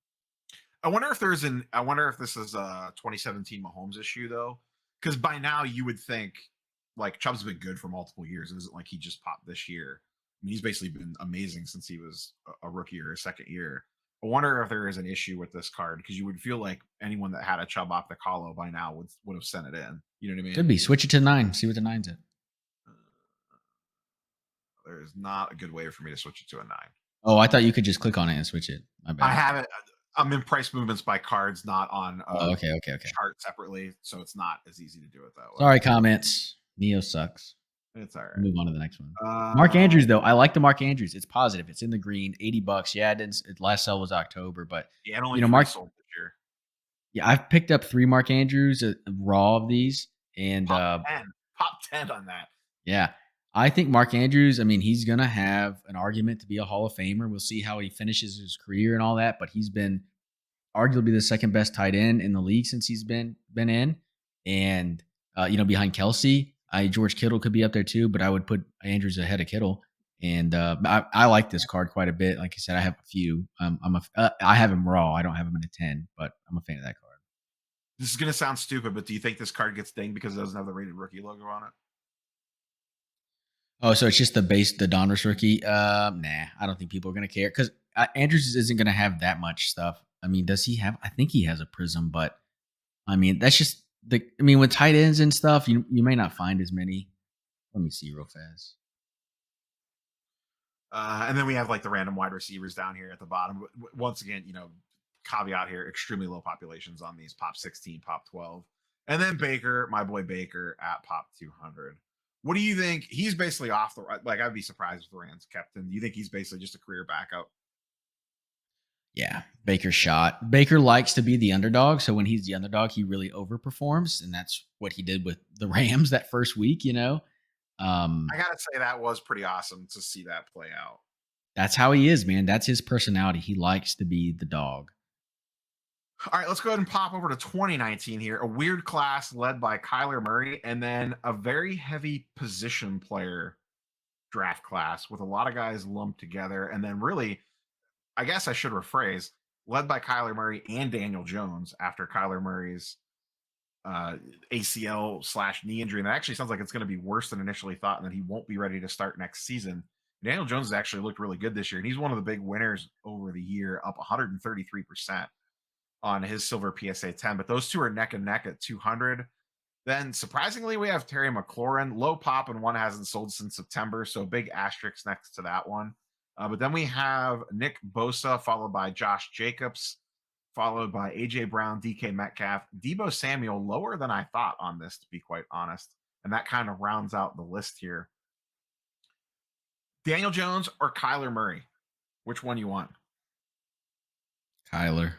Speaker 1: I wonder if this is a 2017 Mahomes issue though, because by now you would think like Chubb's been good for multiple years. It isn't like he just popped this year. I mean, he's basically been amazing since he was a rookie or a second year. I wonder if there is an issue with this card because you would feel like anyone that had a Chubb Optic Hollow by now would have sent it in. You know what I mean?
Speaker 2: Could be switch it to 9, see what the nine's at.
Speaker 1: Uh, there is not a good way for me to switch it to a nine.
Speaker 2: Oh, I thought you could just click on it and switch it. My
Speaker 1: I
Speaker 2: bad.
Speaker 1: have it. I'm in price movements by cards, not on
Speaker 2: Oh,
Speaker 1: a
Speaker 2: okay, okay, okay.
Speaker 1: chart separately, so it's not as easy to do it that way.
Speaker 2: Sorry, comments. Neo sucks.
Speaker 1: It's all right.
Speaker 2: Move on to the next one. Mark
Speaker 1: Uh,
Speaker 2: Andrews, though, I like the Mark Andrews. It's positive. It's in the green, $80. Yeah, it didn't. Last sell was October, but
Speaker 1: yeah, and only 3
Speaker 2: Mark.
Speaker 1: sold this year.
Speaker 2: Yeah, I've picked up 3 Mark Andrews raw of these, and
Speaker 1: Top 10. Top 10 on that.
Speaker 2: yeah, I think Mark Andrews. I mean, he's gonna have an argument to be a Hall of Famer. We'll see how he finishes his career and all that, but he's been arguably the second best tight end in the league since he's been in, and behind Kelsey, George Kittle could be up there too, but I would put Andrews ahead of Kittle. And I like this card quite a bit. Like I said, I have a few. I have him raw. I don't have him in a 10, but I'm a fan of that card.
Speaker 1: This is gonna sound stupid, but do you think this card gets dinged because it doesn't have the rated rookie logo on it?
Speaker 2: Oh, so it's just the Donruss rookie. Nah, I don't think people are gonna care because Andrews isn't gonna have that much stuff. I mean, does he have? I think he has a Prism, but I mean, that's just the. I mean, with tight ends and stuff, you may not find as many. Let me see real fast.
Speaker 1: And then we have like the random wide receivers down here at the bottom. Once again, caveat here: extremely low populations on these pop 16, pop 12, and then Baker, my boy Baker at pop 200. What do you think? He's basically off the like. I'd be surprised if the Rams kept him. Do you think he's basically just a career backup?
Speaker 2: Yeah, Baker shot. Baker likes to be the underdog, so when he's the underdog, he really overperforms, and that's what he did with the Rams that first week.
Speaker 1: I gotta say that was pretty awesome to see that play out.
Speaker 2: That's how he is, man. That's his personality. He likes to be the dog.
Speaker 1: All right, let's go ahead and pop over to 2019 here. A weird class led by Kyler Murray, and then a very heavy position player draft class with a lot of guys lumped together. And then, really, I guess I should rephrase led by Kyler Murray and Daniel Jones after Kyler Murray's ACL/knee injury. And that actually sounds like it's going to be worse than initially thought, and that he won't be ready to start next season. Daniel Jones has actually looked really good this year, and he's one of the big winners over the year, up 133% on his silver PSA 10. But those two are neck and neck at 200. Then surprisingly, we have Terry McLaurin, low pop, and one hasn't sold since September, so big asterisk next to that one. But then we have Nick Bosa, followed by Josh Jacobs, followed by AJ Brown, DK Metcalf, Debo Samuel, lower than I thought on this, to be quite honest. And that kind of rounds out the list here. Daniel Jones or Kyler Murray? Which one you want?
Speaker 2: Kyler.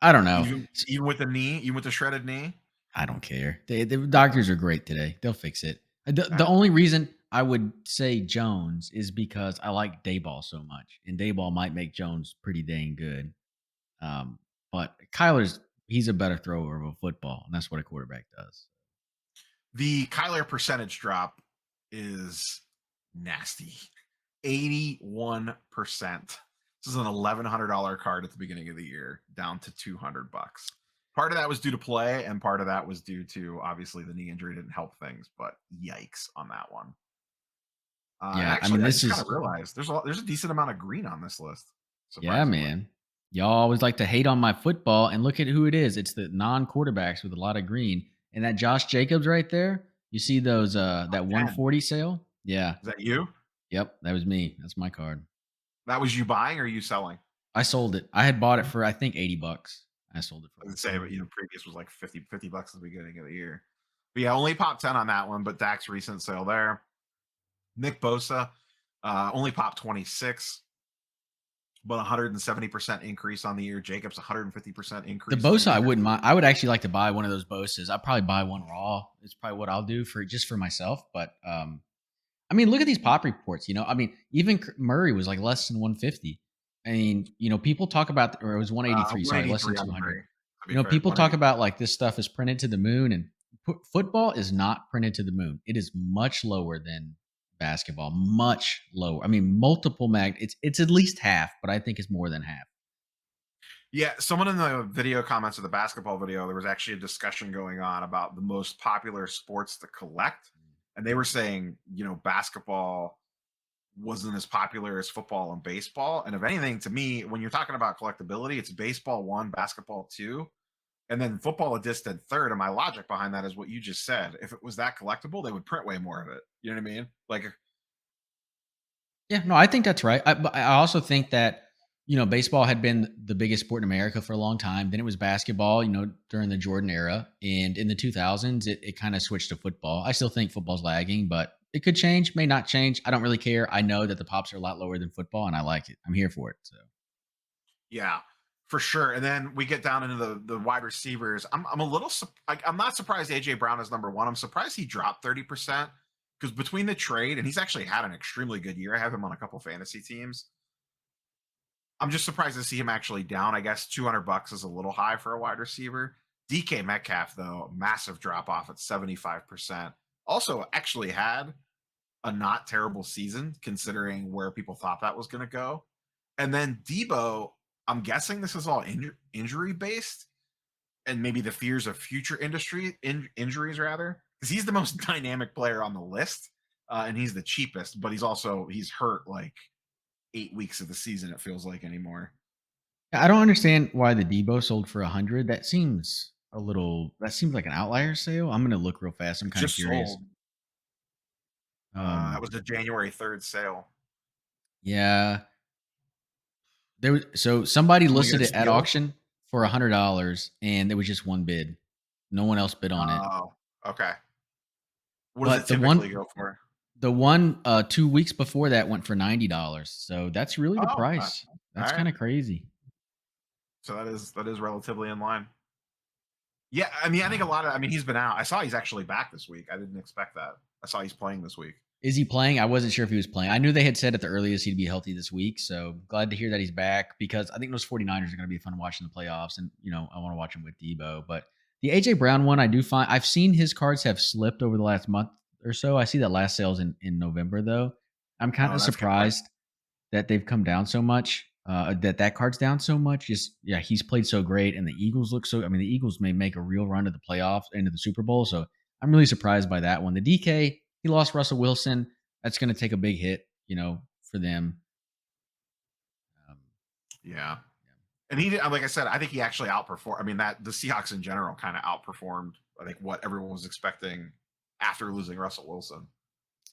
Speaker 2: I don't know.
Speaker 1: Even with the knee, even with the shredded knee?
Speaker 2: I don't care. The doctors are great today. They'll fix it. The
Speaker 1: Uh,
Speaker 2: only reason I would say Jones is because I like Dayball so much, and Dayball might make Jones pretty dang good. Um, but he's a better thrower of a football, and that's what a quarterback does.
Speaker 1: the Kyler percentage drop is nasty. 81%. This is an $1,100 card at the beginning of the year, down to $200. Part of that was due to play, and part of that was due to obviously the knee injury didn't help things. But yikes on that one. And
Speaker 2: Yeah, I
Speaker 1: actually,
Speaker 2: mean,
Speaker 1: I
Speaker 2: this
Speaker 1: just kind
Speaker 2: is
Speaker 1: of realized there's a decent amount of green on this list.
Speaker 2: yeah,
Speaker 1: Surprisingly,
Speaker 2: man. Y'all always like to hate on my football, and look at who it is. It's the non-quarterbacks with a lot of green, and that Josh Jacobs right there. You see those that
Speaker 1: 10.
Speaker 2: 140 sale? Yeah,
Speaker 1: Is that you?
Speaker 2: yep, that was me. That's my card.
Speaker 1: That was you buying or you selling?
Speaker 2: I sold it. I had bought it for I think $80. I sold it for
Speaker 1: I would
Speaker 2: like
Speaker 1: say, but
Speaker 2: 40.
Speaker 1: previous was like $50 at the beginning of the year. But yeah, only popped 10 on that one, but Dak's recent sale there. Nick Bosa, only popped 26, but 170% increase on the year. Jacobs, 150%
Speaker 2: The
Speaker 1: increase on the
Speaker 2: Bosa, I
Speaker 1: year.
Speaker 2: wouldn't mind. I would actually like to buy one of those Bosas. I'd probably buy one raw. It's probably what I'll do for just for myself. But I mean, look at these pop reports. I mean, even Murray was like less than 150. I mean, people talk about, or it was 183. Sorry, less than
Speaker 1: 183 on
Speaker 2: 200.
Speaker 1: Murray, to be fair.
Speaker 2: People talk about like this stuff is printed to the moon, and football is not printed to the moon. It is much lower than basketball, much lower. I mean, multiple It's at least half, but I think it's more than half.
Speaker 1: Yeah, someone in the video comments of the basketball video, there was actually a discussion going on about the most popular sports to collect. And they were saying, basketball wasn't as popular as football and baseball. And if anything, to me, when you're talking about collectability, it's baseball one, basketball two, and then football a distant third. And my logic behind that is what you just said. If it was that collectible, they would print way more of it. You know what I mean? Like,
Speaker 2: Yeah, no, I think that's right. But I also think that baseball had been the biggest sport in America for a long time. Then it was basketball, during the Jordan era, and in the 2000s, it kind of switched to football. I still think football's lagging, but it could change, may not change. I don't really care. I know that the pops are a lot lower than football, and I like it. I'm here for it. So
Speaker 1: yeah, for sure. And then we get down into the wide receivers. I'm a little I'm not surprised AJ Brown is number one. I'm surprised he dropped 30% because between the trade and he's actually had an extremely good year. I have him on a couple fantasy teams. I'm just surprised to see him actually down. I guess $200 is a little high for a wide receiver. DK Metcalf though, massive drop off at 75%. Also actually had a not terrible season considering where people thought that was going to go. And then Debo, I'm guessing this is all injury based and maybe the fears of future injuries rather, because he's the most dynamic player on the list and he's the cheapest, but he's hurt like 8 weeks of the season. It feels like anymore.
Speaker 2: I don't understand why the Debo sold for 100. That seems a little. That seems like an outlier sale. I'm gonna look real fast. I'm
Speaker 1: It
Speaker 2: kind of
Speaker 1: just
Speaker 2: curious.
Speaker 1: sold. That
Speaker 2: Um,
Speaker 1: was the January 3rd sale.
Speaker 2: yeah, so somebody
Speaker 1: You want to
Speaker 2: listed
Speaker 1: get a
Speaker 2: it at
Speaker 1: steal?
Speaker 2: auction for $100, and there was just one bid. No one else bid on it.
Speaker 1: Oh, okay. What does it
Speaker 2: But
Speaker 1: typically go for?
Speaker 2: the one 2 weeks before that went for $90. So that's really the
Speaker 1: Oh,
Speaker 2: price.
Speaker 1: all
Speaker 2: That's
Speaker 1: right.
Speaker 2: kind of crazy.
Speaker 1: So that is relatively in line. Yeah, I mean, I think a
Speaker 2: Um,
Speaker 1: lot of. I mean, he's been out. I saw he's actually back this week. I didn't expect that. I saw he's playing this week.
Speaker 2: is he playing? I wasn't sure if he was playing. I knew they had said at the earliest he'd be healthy this week. So glad to hear that he's back because I think those 49ers are going to be fun watching the playoffs. And, I want to watch him with Debo. But the A.J. Brown one, I do find I've seen his cards have slipped over the last month or so. I see that last sales in November, though. I'm kind
Speaker 1: Oh,
Speaker 2: of
Speaker 1: that's good. Like,
Speaker 2: surprised that they've come down so much. That card's down so much. Just yeah, he's played so great, and the Eagles look so. I mean, the Eagles may make a real run to the playoffs, into the Super Bowl. So I'm really surprised by that one. The DK, he lost Russell Wilson. That's going to take a big hit, for them. Um,
Speaker 1: yeah.
Speaker 2: yeah.
Speaker 1: And he did, like I said, I think he actually outperformed. I mean, that the Seahawks in general kind of outperformed, I think, what everyone was expecting after losing Russell Wilson,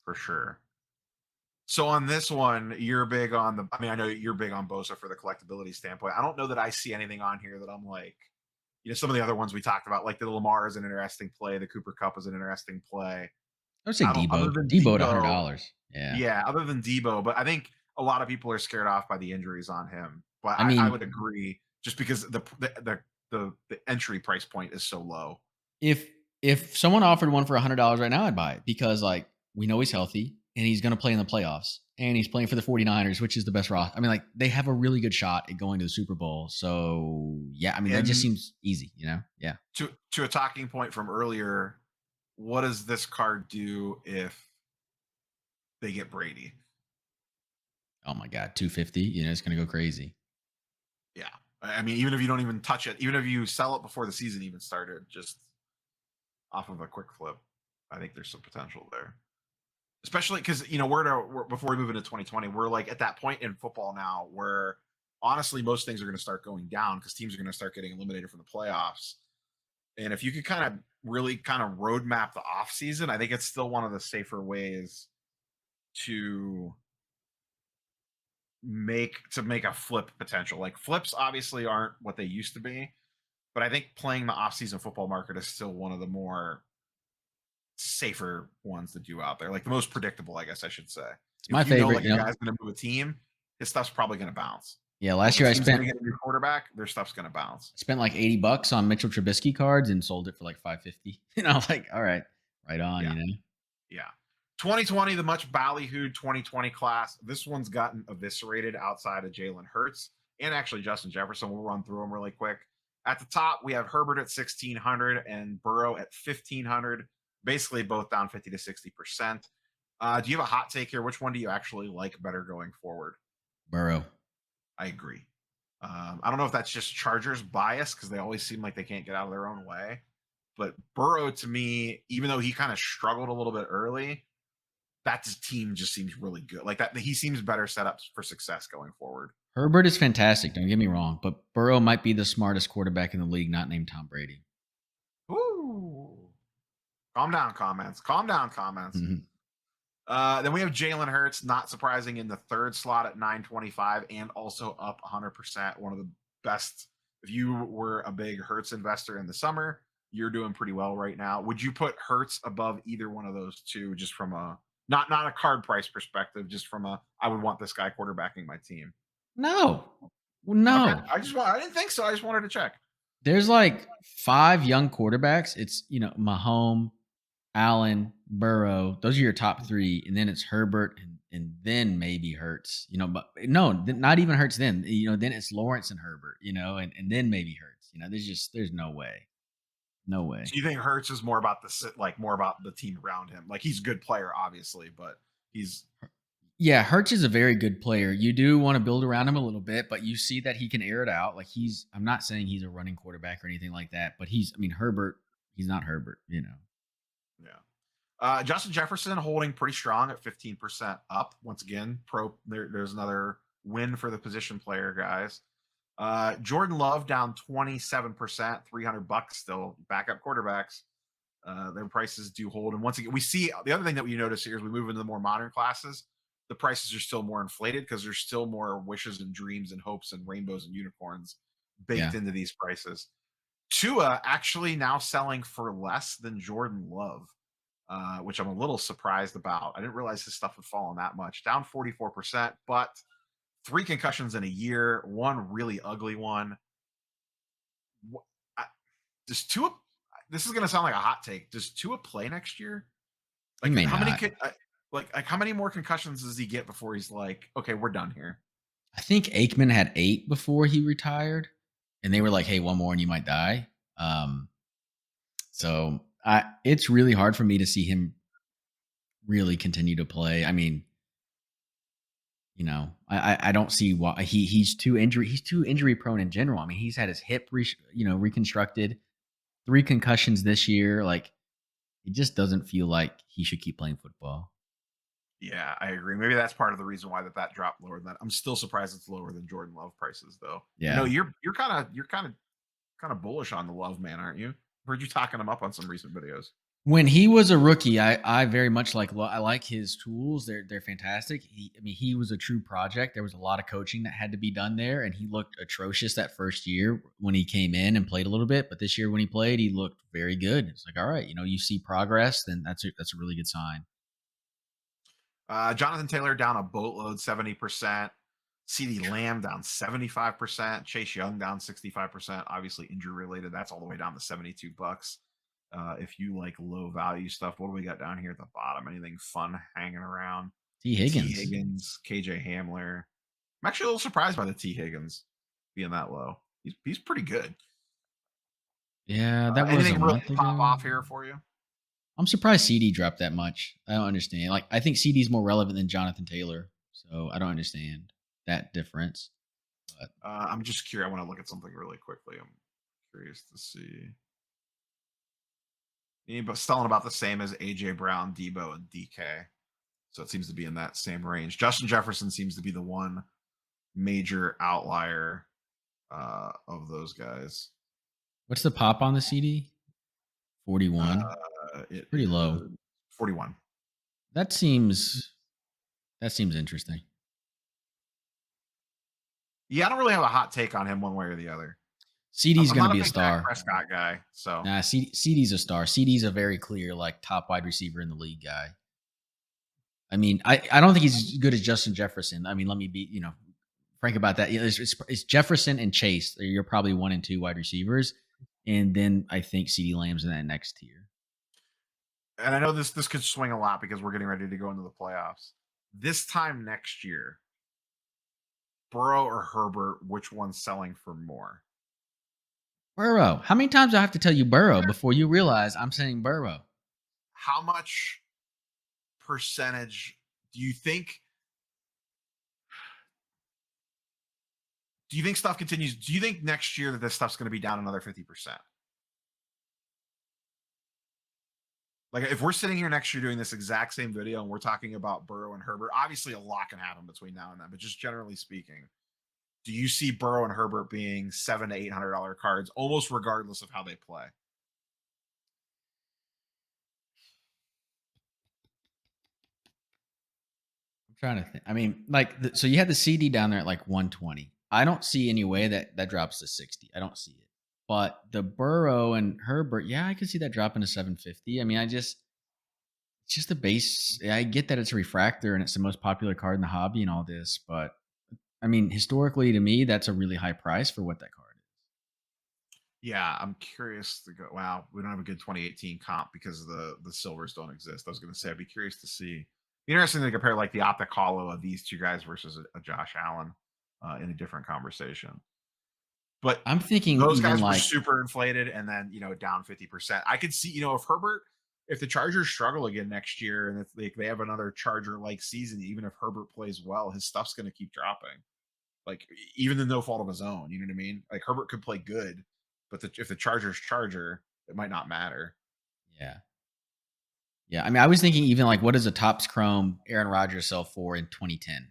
Speaker 1: for sure. So on this one, you're big on the. I mean, I know you're big on Bosa for the collectability standpoint. I don't know that I see anything on here that I'm like, some of the other ones we talked about, like the Lamar is an interesting play, the Cooper Cup is an interesting play.
Speaker 2: I would say
Speaker 1: I don't, other
Speaker 2: Debo.
Speaker 1: than
Speaker 2: Debo at
Speaker 1: Debo,
Speaker 2: $100. Yeah.
Speaker 1: yeah, other than Debo, but I think a lot of people are scared off by the injuries on him. But
Speaker 2: I
Speaker 1: I
Speaker 2: mean,
Speaker 1: would agree, just because the entry price point is so low.
Speaker 2: if someone offered one for $100 right now, I'd buy it because like we know he's healthy and he's going to play in the playoffs and he's playing for the 49ers, which is the best roster. I mean, like they have a really good shot at going to the Super Bowl. So yeah, I mean that just
Speaker 1: And
Speaker 2: seems easy, you know? Yeah.
Speaker 1: to a talking point from earlier, what does this card do if they get Brady?
Speaker 2: Oh my God, 250. You know, it's going to go crazy.
Speaker 1: Yeah. I mean, even if you don't even touch it, even if you sell it before the season even started, just off of a quick flip, I think there's some potential there. Especially because before we move into 2020, we're like at that point in football now where honestly most things are going to start going down because teams are going to start getting eliminated from the playoffs. And if you could kind of really kind of roadmap the offseason, I think it's still one of the safer ways to make a flip potential. Like flips obviously aren't what they used to be, but I think playing the offseason football market is still one of the more safer ones to do out there. Like the most predictable, I guess I should say.
Speaker 2: It's my
Speaker 1: If you know
Speaker 2: favorite,
Speaker 1: like
Speaker 2: you
Speaker 1: a
Speaker 2: know.
Speaker 1: guy's going to move a team, his stuff's probably going to bounce.
Speaker 2: Yeah,
Speaker 1: Or if
Speaker 2: last
Speaker 1: a
Speaker 2: year
Speaker 1: team's going to get a new quarterback, their stuff's going to bounce.
Speaker 2: spent like $80 on Mitchell Trubisky cards and sold it for like 550. And I was like, all right, right on,
Speaker 1: Yeah.
Speaker 2: you know.
Speaker 1: Yeah. 2020, the much ballyhooed 2020 class. This one's gotten eviscerated outside of Jalen Hurts and actually Justin Jefferson. We'll run through them really quick. At the top, we have Herbert at 1,600 and Burrow at 1,500, basically both down 50 to 60%. Do you have a hot take here? Which one do you actually like better going forward?
Speaker 2: Burrow.
Speaker 1: I agree. I don't know if that's just Chargers bias because they always seem like they can't get out of their own way. But Burrow, to me, even though he kind of struggled a little bit early, that team just seems really good. Like that, he seems better set up for success going forward.
Speaker 2: Herbert is fantastic, don't get me wrong, but Burrow might be the smartest quarterback in the league, not named Tom Brady.
Speaker 1: Ooh, calm down, comments. Calm down, comments.
Speaker 2: Mhm.
Speaker 1: Then we have Jalen Hurts, not surprising, in the third slot at 925 and also up 100%. One of the best. If you were a big Hurts investor in the summer, you're doing pretty well right now. Would you put Hurts above either one of those two, just from a not a card price perspective, just from a I would want this guy quarterbacking my team?
Speaker 2: No.
Speaker 1: Okay,
Speaker 2: No.
Speaker 1: I didn't think so. I just wanted to check.
Speaker 2: There's like 5 young quarterbacks. It's, Mahomes, Allen, Burrow. Those are your top 3, and then it's Herbert and then maybe Hurts, but no, not even Hurts then. Then it's Lawrence and Herbert, and then maybe Hurts. There's no way. No way.
Speaker 1: So you think Hurts is more about more about the team around him? Like he's a good player, obviously, but he's
Speaker 2: Yeah, Hurts is a very good player. You do want to build around him a little bit, but you see that he can air it out. Like I'm not saying he's a running quarterback or anything like that, but Herbert, he's not Herbert.
Speaker 1: yeah. Justin Jefferson holding pretty strong at 15% up. Once again, there's another win for the position player guys. Jordan Love down 27%, $300 still. Backup quarterbacks, their prices do hold. And once again, we see the other thing that we notice here as we move into the more modern classes, the prices are still more inflated because there's still more wishes and dreams and hopes and rainbows and unicorns baked
Speaker 2: Yeah.
Speaker 1: into these prices. Tua actually now selling for less than Jordan Love, which I'm a little surprised about. I didn't realize his stuff would fall on that much. Down 44%, but 3 concussions in a year, one really ugly one. Does Tua? This is going to sound like a hot take. Does Tua play next year?
Speaker 2: He
Speaker 1: Like
Speaker 2: may
Speaker 1: how many
Speaker 2: not.
Speaker 1: how many more concussions does he get before he's like, okay, we're done here?
Speaker 2: I think Aikman had 8 before he retired, and they were like, "Hey, one more and you might die." So it's really hard for me to see him really continue to play. I mean, I don't see why he's too injury prone in general. I mean, he's had his hip reconstructed, 3 concussions this year. Like it just doesn't feel like he should keep playing football.
Speaker 1: Yeah, I agree. Maybe that's part of the reason why that dropped lower than that. I'm still surprised it's lower than Jordan Love prices, though. I know
Speaker 2: Yeah.
Speaker 1: you're kind of bullish on the Love man, aren't you? Heard you talking him up on some recent videos.
Speaker 2: When he was a rookie, I very much I like his tools. They're fantastic. I mean, he was a true project. There was a lot of coaching that had to be done there, and he looked atrocious that first year when he came in and played a little bit. But this year when he played, he looked very good. It's like, all right, you see progress, then that's a really good sign.
Speaker 1: Jonathan Taylor down a boatload, 70%. CeeDee Lamb down 75%. Chase Young down 65%. Obviously injury related. That's all the way down to $72. If you like low value stuff, what do we got down here at the bottom? Anything fun hanging around?
Speaker 2: T.
Speaker 1: T.
Speaker 2: Higgins,
Speaker 1: Higgins, KJ Hamler. I'm actually a little surprised by the T. Higgins being that low. He's pretty good.
Speaker 2: yeah, that was a
Speaker 1: Anything really
Speaker 2: month
Speaker 1: pop
Speaker 2: ago.
Speaker 1: off here for you?
Speaker 2: I'm surprised CD dropped that much. I don't understand. Like, I think CD's more relevant than Jonathan Taylor, so I don't understand that difference. But
Speaker 1: I'm just curious. I want to look at something really quickly. I'm curious to see. But selling about the same as AJ Brown, Debo, and DK. So it seems to be in that same range. Justin Jefferson seems to be the one major outlier of those guys.
Speaker 2: what's the pop on the CD? 41.
Speaker 1: It
Speaker 2: Pretty low.
Speaker 1: is 41.
Speaker 2: That seems that seems interesting.
Speaker 1: Yeah, I don't really have a hot take on him one way or the other.
Speaker 2: CD's
Speaker 1: I'm
Speaker 2: going to
Speaker 1: not a
Speaker 2: be a
Speaker 1: big Dak
Speaker 2: star.
Speaker 1: Prescott guy, so
Speaker 2: Nah, CD's a star. CD's a very clear like top wide receiver in the league guy. I mean, I don't think he's as good as Justin Jefferson. I mean, let me be, frank about that. It's Jefferson and Chase. You're probably 1 and 2 wide receivers, and then I think CD Lamb's in that next tier.
Speaker 1: and I know this could swing a lot because we're getting ready to go into the playoffs. This time next year, Burrow or Herbert, which one's selling for more?
Speaker 2: Burrow. How many times do I have to tell you Burrow before you realize I'm saying Burrow?
Speaker 1: How much percentage do you think stuff continues? Do you think next year that this stuff's going to be down another 50%? Like if we're sitting here next year doing this exact same video and we're talking about Burrow and Herbert, obviously a lot can happen between now and then, but just generally speaking, do you see Burrow and Herbert being $700 to $800 cards almost regardless of how they play?
Speaker 2: I'm trying to think. I mean, so you had the CD down there at like 120. I don't see any way that drops to 60. I don't see it. But the Burrow and Herbert, yeah, I could see that dropping to 750. I mean, it's just the base. I get that it's a refractor and it's the most popular card in the hobby and all this, but I mean, historically to me, that's a really high price for what that card is.
Speaker 1: Yeah, I'm curious to go. Wow, we don't have a good 2018 comp because the silvers don't exist. I was going to say I'd be curious to see. Be interesting to compare like the optic hollow of these two guys versus a Josh Allen in a different conversation. But
Speaker 2: I'm thinking
Speaker 1: those
Speaker 2: even
Speaker 1: guys were
Speaker 2: like
Speaker 1: super inflated and then, down 50%. I could see, if the Chargers struggle again next year and if they have another Charger like season, even if Herbert plays well, his stuff's going to keep dropping. Like, even the no fault of his own, you know what I mean? Like, Herbert could play good, but if the Chargers Charger, it might not matter.
Speaker 2: yeah. Yeah, I mean, I was thinking even like what does a Topps Chrome Aaron Rodgers sell for in 2010?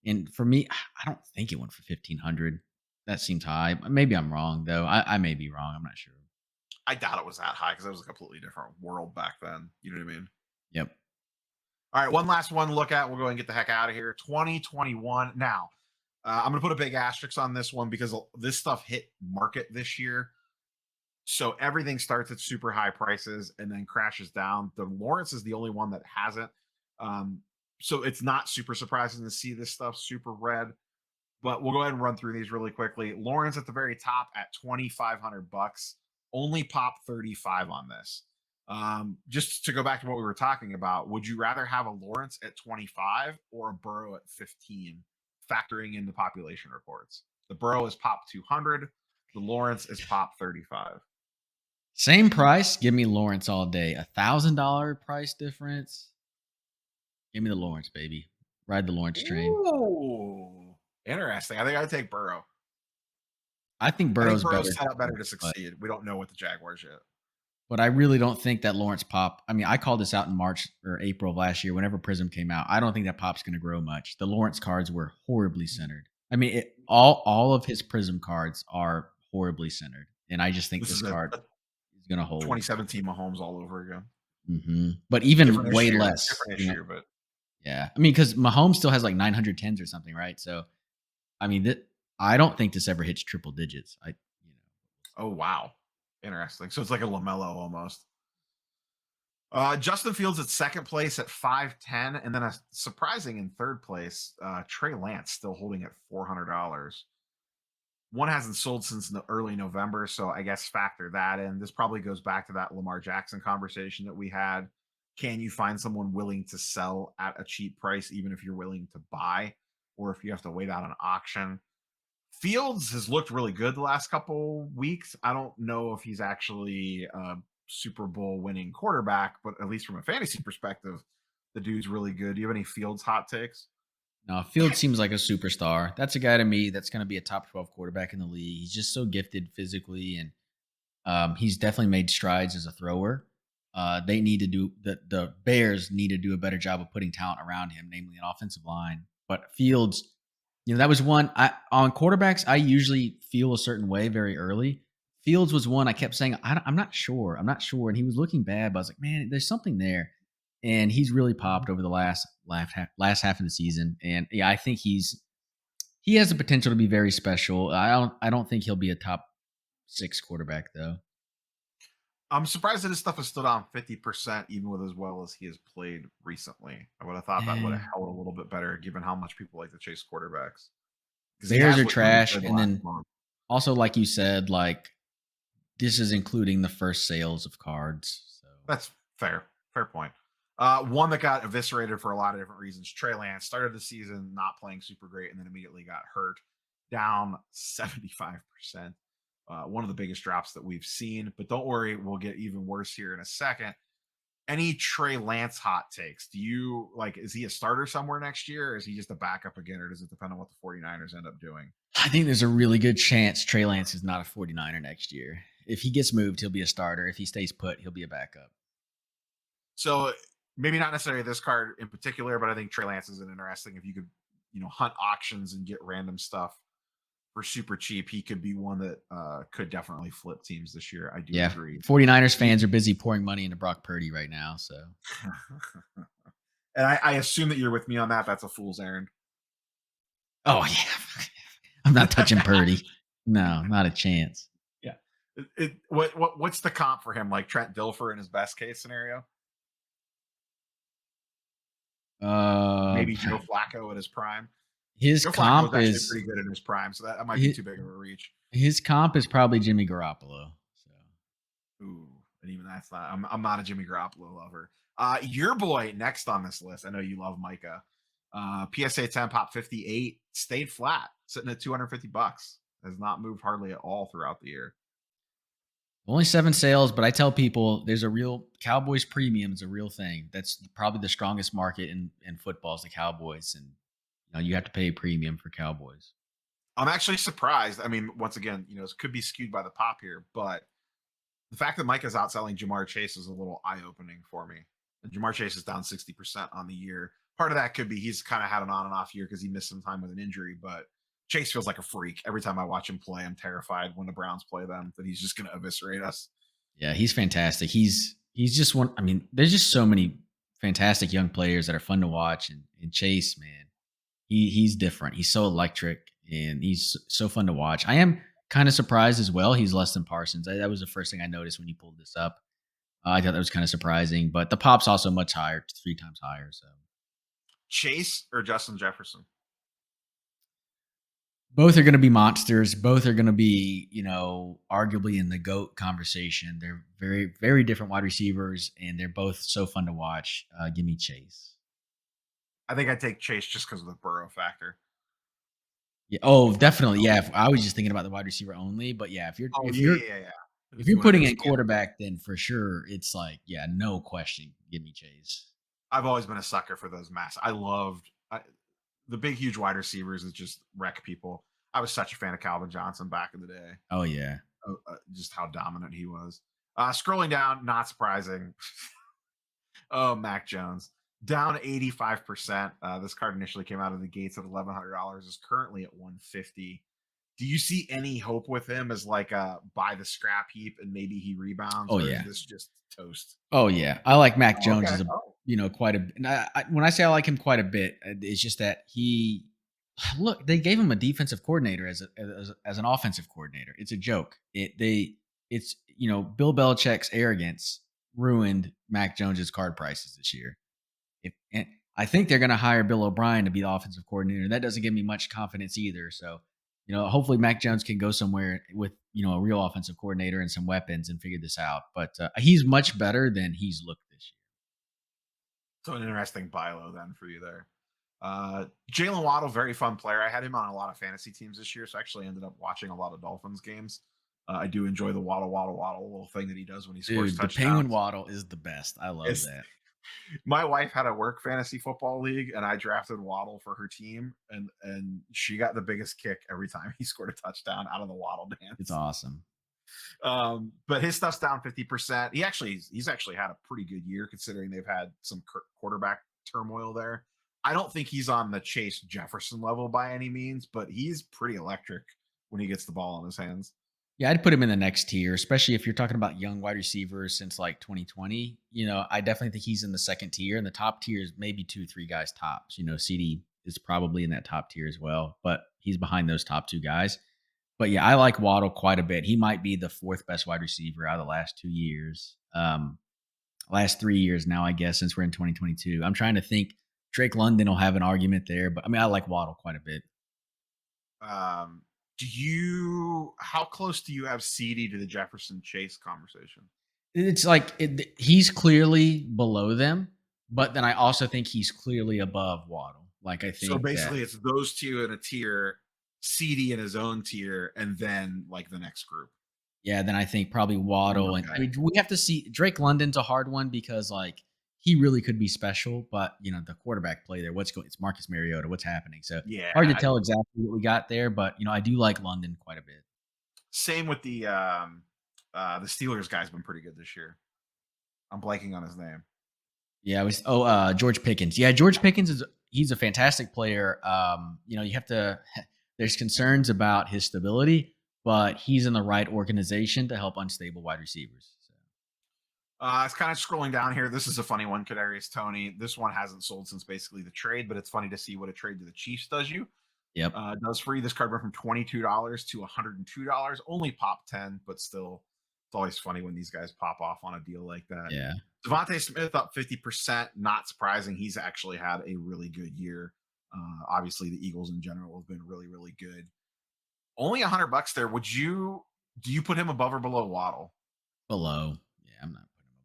Speaker 2: And for me, I don't think it went for 1,500. That seems high. Maybe I'm wrong though. I may be wrong. I'm not sure.
Speaker 1: I doubt it was that high because it was a completely different world back then. You know what I mean?
Speaker 2: Yep.
Speaker 1: All right, one last one to look at. We'll go and get the heck out of here. 2021. Now, I'm going to put a big asterisk on this one because this stuff hit market this year. So everything starts at super high prices and then crashes down. The Lawrence is the only one that hasn't. Um, so it's not super surprising to see this stuff super red. But we'll go ahead and run through these really quickly. Lawrence at the very top at $2,500. Only pop 35 on this. Just to go back to what we were talking about, would you rather have a Lawrence at 25 or a Burrow at 15, factoring in the population reports? The Burrow is pop 200. The Lawrence is pop 35.
Speaker 2: Same price. Give me Lawrence all day. $1,000 price difference. Give me the Lawrence, baby. Ride the Lawrence train.
Speaker 1: Ooh, interesting. I think I'd take Burrow.
Speaker 2: I think
Speaker 1: I think
Speaker 2: Burrow's
Speaker 1: Burrow's
Speaker 2: better,
Speaker 1: set up better to
Speaker 2: but
Speaker 1: succeed. We don't know with the Jaguars yet.
Speaker 2: But I really don't think that Lawrence pop. I mean, I called this out in March or April of last year whenever Prism came out. I don't think that pop's gonna grow much. The Lawrence cards were horribly centered. I mean, all of his Prism cards are horribly centered, and I just think
Speaker 1: This
Speaker 2: this
Speaker 1: is
Speaker 2: card
Speaker 1: a
Speaker 2: is gonna hold.
Speaker 1: 2017 Mahomes all over again.
Speaker 2: But even
Speaker 1: Different
Speaker 2: way
Speaker 1: issue,
Speaker 2: less,
Speaker 1: different
Speaker 2: you know.
Speaker 1: issue, but
Speaker 2: Yeah, I mean, because Mahomes still has like 910s or something, right? So, I mean, I don't think this ever hits triple digits.
Speaker 1: oh wow, interesting. So it's like a Lamelo almost. Justin Fields at second place at 510, and then a surprising in third place, Trey Lance still holding at $400. One hasn't sold since early November, so I guess factor that in. This probably goes back to that Lamar Jackson conversation that we had. Can you find someone willing to sell at a cheap price, even if you're willing to buy, or if you have to wait out an auction? Fields has looked really good the last couple weeks. I don't know if he's actually a Super Bowl winning quarterback, but at least from a fantasy perspective, the dude's really good. Do you have any Fields hot takes?
Speaker 2: No, Fields seems like a superstar. That's a guy to me that's going to be a top 12 quarterback in the league. He's just so gifted physically, and he's definitely made strides as a thrower. They need to do the Bears need to do a better job of putting talent around him, namely an offensive line. But Fields, that was one I on quarterbacks. I usually feel a certain way very early. Fields was one I kept saying I'm not sure, and he was looking bad. But I was like, man, there's something there, and he's really popped over the last half of the season. And yeah, I think he has the potential to be very special. I don't think he'll be a top six quarterback though.
Speaker 1: I'm surprised that his stuff has stood on 50%, even with as well as he has played recently. I would have thought that would have
Speaker 2: Yeah.
Speaker 1: held a little bit better, given how much people like to chase quarterbacks. Because he
Speaker 2: Bears
Speaker 1: has
Speaker 2: are
Speaker 1: looked really
Speaker 2: trash,
Speaker 1: good the
Speaker 2: and
Speaker 1: last
Speaker 2: then
Speaker 1: month.
Speaker 2: also, like you said, like this is including the first sales of cards. So
Speaker 1: That's fair. Fair point. One that got eviscerated for a lot of different reasons. Trey Lance started the season not playing super great and then immediately got hurt, down 75%. One of the biggest drops that we've seen. But don't worry, we'll get even worse here in a second. Any Trey Lance hot takes? Do you like, is he a starter somewhere next year? Or is he just a backup again? Or does it depend on what the 49ers end up doing?
Speaker 2: I think there's a really good chance Trey Lance is not a 49er next year. If he gets moved, he'll be a starter. If he stays put, he'll be a backup.
Speaker 1: So maybe not necessarily this card in particular, but I think Trey Lance is an interesting. If you could, hunt auctions and get random stuff for super cheap, he could be one that could definitely flip teams this year. I do
Speaker 2: Yeah.
Speaker 1: agree.
Speaker 2: 49ers fans are busy pouring money into Brock Purdy right now. So,
Speaker 1: And I assume that you're with me on that. That's a fool's errand.
Speaker 2: oh, yeah. I'm not touching Purdy. No, not a chance.
Speaker 1: Yeah. What's the comp for him? Like Trent Dilfer in his best case scenario?
Speaker 2: Uh,
Speaker 1: Maybe Joe Flacco at his prime.
Speaker 2: his
Speaker 1: Joe Flacco was
Speaker 2: comp
Speaker 1: actually
Speaker 2: is
Speaker 1: pretty good in his prime, so that might be
Speaker 2: his,
Speaker 1: too big of a reach.
Speaker 2: his comp is probably Jimmy Garoppolo. So.
Speaker 1: Ooh, and even that's not. I'm not a Jimmy Garoppolo lover. Your boy next on this list. I know you love Micah. PSA 10 pop 58 stayed flat, sitting at $250. Has not moved hardly at all throughout the year.
Speaker 2: Only 7 sales, but I tell people there's a real Cowboys premium is a real thing. That's probably the strongest market in football is the Cowboys, and you have to pay a premium for Cowboys.
Speaker 1: I'm actually surprised. I mean, once again, it could be skewed by the pop here, but the fact that Micah's outselling Jamar Chase is a little eye opening for me. And Jamar Chase is down 60% on the year. Part of that could be he's kind of had an on and off year because he missed some time with an injury, but Chase feels like a freak. Every time I watch him play, I'm terrified when the Browns play them that he's just going to eviscerate us.
Speaker 2: Yeah, he's fantastic. He's just one. I mean, there's just so many fantastic young players that are fun to watch, and Chase, man, he's different. He's so electric, and he's so fun to watch. I am kind of surprised as well. He's less than Parsons. That was the first thing I noticed when you pulled this up. I thought that was kind of surprising, but the pop's also much higher, 3 times higher. So
Speaker 1: Chase or Justin Jefferson?
Speaker 2: both are going to be monsters. Both are going to be, arguably in the GOAT conversation. They're very, very different wide receivers, and they're both so fun to watch. Give me Chase.
Speaker 1: I think I'd take Chase just because of the Burrow factor.
Speaker 2: Yeah. Oh, definitely. Yeah. I was just thinking about the wide receiver only, but yeah, if you're
Speaker 1: Oh,
Speaker 2: if
Speaker 1: yeah,
Speaker 2: you're
Speaker 1: yeah, yeah.
Speaker 2: if
Speaker 1: If you
Speaker 2: you're
Speaker 1: want to
Speaker 2: putting
Speaker 1: go
Speaker 2: in
Speaker 1: standard.
Speaker 2: quarterback, then for sure it's like, yeah, no question. Give me Chase.
Speaker 1: I've always been a sucker for those mass. The big, huge wide receivers that just wreck people. I was such a fan of Calvin Johnson back in the day.
Speaker 2: Oh yeah.
Speaker 1: Just how dominant he was. Scrolling down, not surprising. Oh, Mac Jones down 85%. This card initially came out of the gates at $1,100, is currently at 150. Do you see any hope with him as like a buy the scrap heap and maybe he rebounds,
Speaker 2: Oh
Speaker 1: or is
Speaker 2: yeah.
Speaker 1: this just toast?
Speaker 2: Oh yeah. I like Mac
Speaker 1: Oh,
Speaker 2: Jones
Speaker 1: okay.
Speaker 2: as a
Speaker 1: Oh,
Speaker 2: quite a. And when I say I like him quite a bit, it's just that he look, they gave him a defensive coordinator as an offensive coordinator. It's a joke. It's Bill Belichick's arrogance ruined Mac Jones's card prices this year. And I think they're going to hire Bill O'Brien to be the offensive coordinator. That doesn't give me much confidence either. So, hopefully Mac Jones can go somewhere with a real offensive coordinator and some weapons and figure this out. But he's much better than he's looked this
Speaker 1: so an interesting buy low then for you there. Jalen Waddle, very fun player. I had him on a lot of fantasy teams this year, so I actually ended up watching a lot of Dolphins games. I do enjoy the Waddle little thing that he does when he
Speaker 2: year.
Speaker 1: scores
Speaker 2: Dude, the Penguin
Speaker 1: touchdowns.
Speaker 2: Waddle is the best. I love
Speaker 1: It's
Speaker 2: that.
Speaker 1: my wife had a work fantasy football league, and I drafted Waddle for her team, and she got the biggest kick every time he scored a touchdown out of the Waddle
Speaker 2: It's
Speaker 1: dance.
Speaker 2: awesome.
Speaker 1: But his stuff's down 50%. He's actually had a pretty good year considering they've had some quarterback turmoil there. I don't think he's on the Chase Jefferson level by any means, but he's pretty electric when he gets the ball in his hands.
Speaker 2: Yeah, I'd put him in the next tier, especially if you're talking about young wide receivers since like 2020. I definitely think he's in the second tier, and the top tier is maybe 2, 3 guys tops. CD is probably in that top tier as well, but he's behind those top 2 guys. But yeah, I like Waddle quite a bit. He might be the fourth best wide receiver out of the last 2 years. Last 3 years now, I guess, since we're in 2022. I'm trying to think. Drake London will have an argument there, but I mean, I like Waddle quite a bit.
Speaker 1: Um, how close do you have CD to the Jefferson Chase conversation?
Speaker 2: It's like he's clearly below them, but then I also think he's clearly above Waddle. Like I
Speaker 1: So
Speaker 2: think that
Speaker 1: basically, it's those two in a tier, CD in his own tier, and then like the next group.
Speaker 2: yeah, then I think probably Waddle and I
Speaker 1: Okay.
Speaker 2: mean we have to see Drake London's a hard one because like he really could be special, but the quarterback play there, it's Marcus Mariota, what's happening? So hard to
Speaker 1: Yeah.
Speaker 2: tell exactly what we got there, but I do like London quite a bit.
Speaker 1: Same with the Steelers guy's been pretty good this year. I'm blanking on his name.
Speaker 2: Yeah, George Pickens. Yeah, George Pickens he's a fantastic player. You have to there's concerns about his stability, but he's in the right organization to help unstable wide receivers. So,
Speaker 1: It's kind of scrolling down here. This is a funny one, Kadarius Tony. This one hasn't sold since basically the trade, but it's funny to see what a trade to the Chiefs does you.
Speaker 2: yep.
Speaker 1: Does for you. This card went from $22 to $102. Only pop 10, but still, it's always funny when these guys pop off on a deal like that.
Speaker 2: Yeah.
Speaker 1: Devontae Smith up 50%. Not surprising. He's actually had a really good year. Obviously, the Eagles in general have been really, really good. Only $100 there. Do you put him above or below Waddle?
Speaker 2: Below. Yeah, I'm not putting him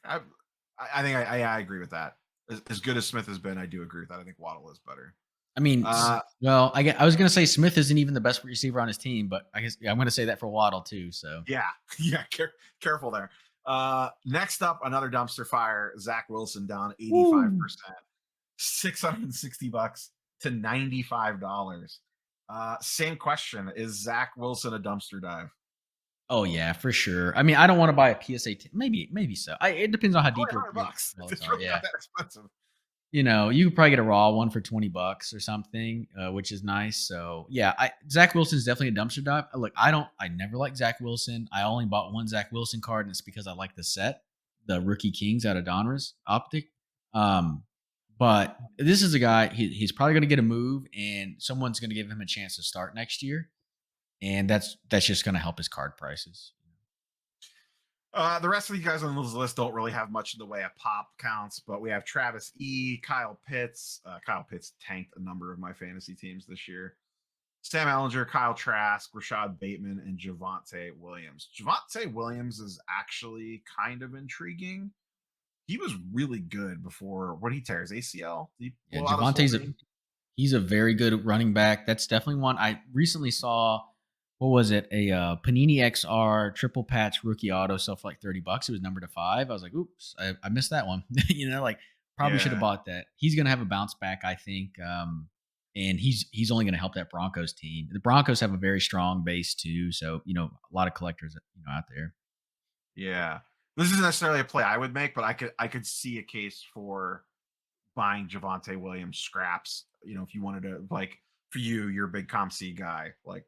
Speaker 2: above Waddle.
Speaker 1: I think I agree with that. As good as Smith has been, I do agree with that. I think Waddle is better.
Speaker 2: I mean,
Speaker 1: Uh,
Speaker 2: well, I was going to say Smith isn't even the best receiver on his team, but I guess I'm going to say that for Waddle too. So
Speaker 1: yeah, yeah. Careful there. Next up, another dumpster fire. Zach Wilson down 85%, $660 to $95. Same question: is Zach Wilson a dumpster dive?
Speaker 2: oh yeah, for sure. I mean, I don't want to buy a PSA. Maybe so. It depends on how
Speaker 1: Only
Speaker 2: deep your
Speaker 1: $100.
Speaker 2: wallets
Speaker 1: It's
Speaker 2: are.
Speaker 1: really
Speaker 2: Yeah.
Speaker 1: not that expensive.
Speaker 2: You could probably get a raw one for $20 or something, which is nice. So yeah, Zach Wilson's definitely a dumpster dive. Look, I never liked Zach Wilson. I only bought one Zach Wilson card, and it's because I like the set, the Rookie Kings out of Donruss Optic. But this is a guy. He's probably going to get a move, and someone's going to give him a chance to start next year, and that's just going to help his card prices.
Speaker 1: The rest of you guys on this list don't really have much in the way of pop counts, but we have Travis E, Kyle Pitts. Kyle Pitts tanked a number of my fantasy teams this year. Sam Ellinger, Kyle Trask, Rashad Bateman, and Javonte Williams. Javonte Williams is actually kind of intriguing. He was really good before what he tears ACL. Did he
Speaker 2: Yeah,
Speaker 1: pull out his whole
Speaker 2: Javonte's
Speaker 1: knee?
Speaker 2: he's a very good running back. That's definitely one. I recently saw, what was it? A Panini XR triple patch rookie auto sell for like $30. It was numbered to 5. I was like, oops, I missed that one. Like probably should have
Speaker 1: Yeah.
Speaker 2: bought that. He's gonna have a bounce back, I think. And he's only gonna help that Broncos team. The Broncos have a very strong base too. So, a lot of collectors, out there.
Speaker 1: Yeah. This isn't necessarily a play I would make, but I could see a case for buying Javonte Williams scraps. If you wanted to, like, for you, you're a big ComC guy. Like,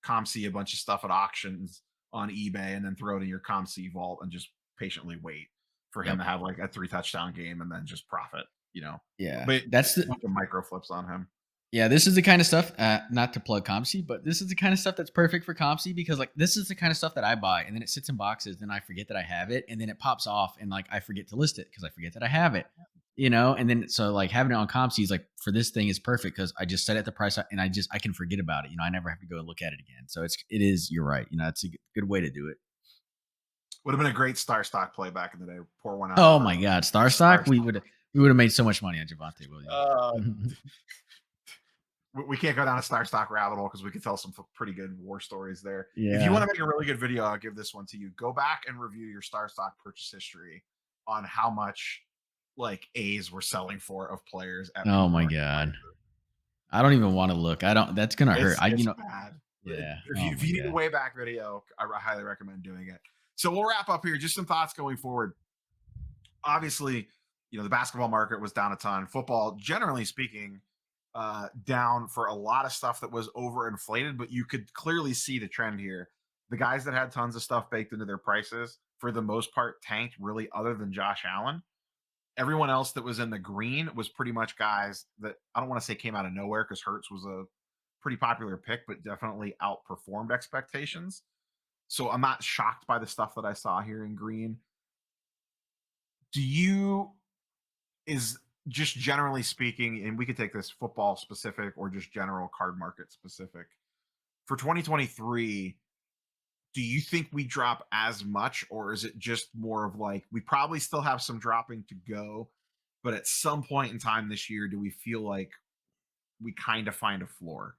Speaker 1: ComC a bunch of stuff at auctions on eBay, and then throw it in your ComC vault and just patiently wait for him
Speaker 2: Yep.
Speaker 1: to have like a 3 touchdown game and then just profit.
Speaker 2: Yeah.
Speaker 1: But
Speaker 2: That's
Speaker 1: a
Speaker 2: the
Speaker 1: bunch of micro flips on him.
Speaker 2: Yeah, this is the kind of stuff, not to plug ComC, but this is the kind of stuff that's perfect for ComC because like this is the kind of stuff that I buy and then it sits in boxes and I forget that I have it and then it pops off and like I forget to list it because I forget that I have it, and then so like having it on ComC is like for this thing is perfect because I just set it at the price and I can forget about it. I never have to go and look at it again. So you're right. It's a good way to do it.
Speaker 1: Would have been a great star stock play back in the day. Pour one out
Speaker 2: Oh
Speaker 1: for
Speaker 2: my God, Star
Speaker 1: star
Speaker 2: Stock,
Speaker 1: stock.
Speaker 2: we would have made so much money on Javante Williams.
Speaker 1: Uh, we can't go down a star stock rabbit hole because we could tell some pretty good war stories there. If you want
Speaker 2: Yeah.
Speaker 1: to make a really good video, I'll give this one to you. Go back and review your star stock purchase history on how much like A's were selling for of players at
Speaker 2: Oh
Speaker 1: peak
Speaker 2: my
Speaker 1: market
Speaker 2: God.
Speaker 1: prices.
Speaker 2: I don't even want to look. I don't. That's gonna hurt.
Speaker 1: It's bad.
Speaker 2: Yeah.
Speaker 1: If you
Speaker 2: Oh
Speaker 1: if
Speaker 2: my
Speaker 1: you need a
Speaker 2: God.
Speaker 1: way back video, I highly recommend doing it. So we'll wrap up here. Just some thoughts going forward. Obviously, the basketball market was down a ton. Football, generally speaking, down for a lot of stuff that was overinflated, but you could clearly see the trend here. The guys that had tons of stuff baked into their prices, for the most part, tanked, really, other than Josh Allen. Everyone else that was in the green was pretty much guys that I don't want to say came out of nowhere because Hertz was a pretty popular pick, but definitely outperformed expectations. So I'm not shocked by the stuff that I saw here in green. Do you is just generally speaking, and we could take this football specific or just general card market specific for 2023, do you think we drop as much, or is it just more of like we probably still have some dropping to go, but at some point in time this year, do we feel like we kind of find a floor?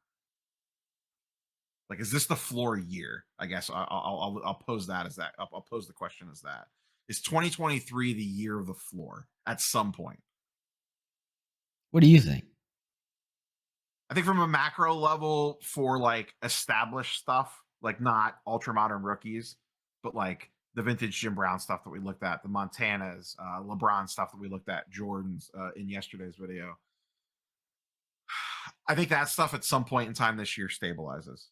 Speaker 1: Like, is this the floor year? I guess I'll pose that as that. I'll pose the question as that. Is 2023 the year of the floor at some point?
Speaker 2: What do you think?
Speaker 1: I think from a macro level for like established stuff, like not ultra modern rookies, but like the vintage Jim Brown stuff that we looked at, the Montanas, LeBron stuff that we looked at, Jordan's in yesterday's video. I think that stuff at some point in time this year stabilizes.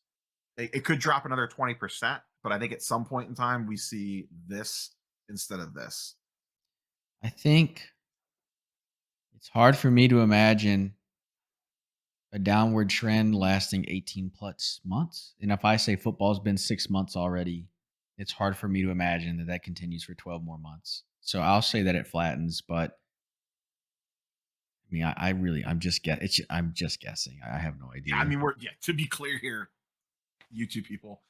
Speaker 1: It could drop another 20%, but I think at some point in time we see this instead of this.
Speaker 2: I think it's hard for me to imagine a downward trend lasting 18 plus months. And if I say football's been 6 months already, it's hard for me to imagine that continues for 12 more months. So I'll say that it flattens, but I mean, I really, I'm just guessing. I have no
Speaker 1: Yeah, I
Speaker 2: idea.
Speaker 1: mean, to be clear here, you two people,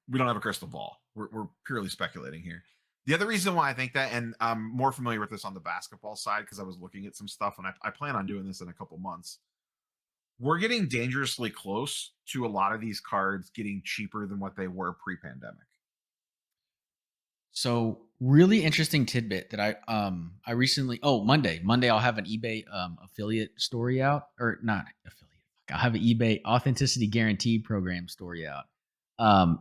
Speaker 1: we don't have a crystal ball. We're purely speculating here. The other reason why I think that, and I'm more familiar with this on the basketball side because I was looking at some stuff, and I plan on doing this in a couple months. We're getting dangerously close to a lot of these cards getting cheaper than what they were pre-pandemic.
Speaker 2: So really interesting tidbit that I recently Monday I'll have an eBay affiliate story out, or not affiliate. I'll have an eBay authenticity guarantee program story out.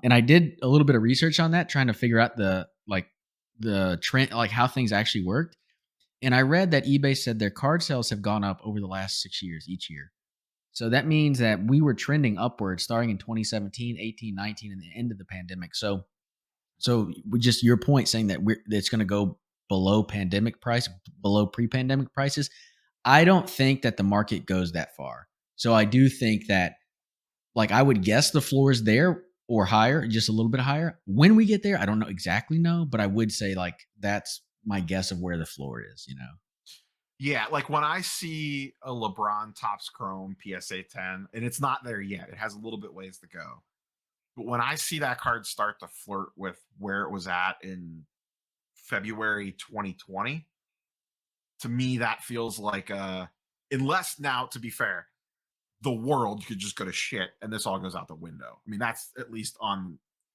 Speaker 2: And I did a little bit of research on that, trying to figure out the trend, like how things actually worked. And I read that eBay said their card sales have gone up over the last 6 years each year. So that means that we were trending upwards starting in 2017, 18, 19, and the end of the pandemic. So with just your point saying that it's going to go below pre-pandemic prices, I don't think that the market goes that far. So I do think that, like, I would guess the floor is there or higher, just a little bit higher. When we get there, I don't know, but I would say like that's my guess of where the floor is.
Speaker 1: Yeah, like when I see a LeBron Topps Chrome PSA 10, and it's not there yet, it has a little bit ways to go. But when I see that card start to flirt with where it was at in February 2020, to me that feels like unless now, to be fair, the world could just go to shit and this all goes out the window. I mean, that's at least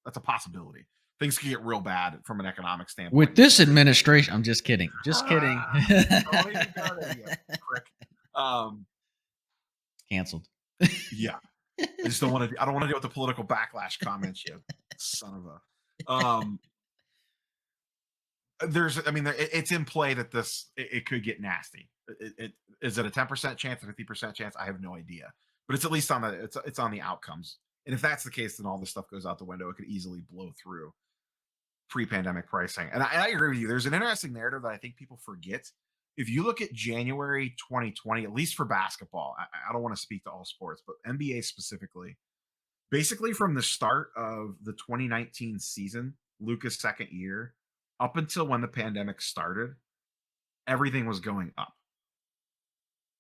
Speaker 1: that's a possibility. Things can get real bad from an economic standpoint
Speaker 2: With
Speaker 1: this
Speaker 2: this
Speaker 1: year.
Speaker 2: administration, I'm just kidding. Just kidding.
Speaker 1: Don't even go there yet, prick. Um,
Speaker 2: Canceled.
Speaker 1: yeah, I just don't want to. I don't want to deal with the political backlash comments, you son of a. it's in play that it could get nasty. Is it a 10% chance, a 50% chance? I have no idea, but it's at least on it's on the outcomes. And if that's the case, then all this stuff goes out the window. It could easily blow through pre-pandemic pricing. And I agree with you. There's an interesting narrative that I think people forget. If you look at January 2020, at least for basketball, I don't want to speak to all sports, but NBA specifically, basically from the start of the 2019 season, Luka's second year, up until when the pandemic started, everything was going up.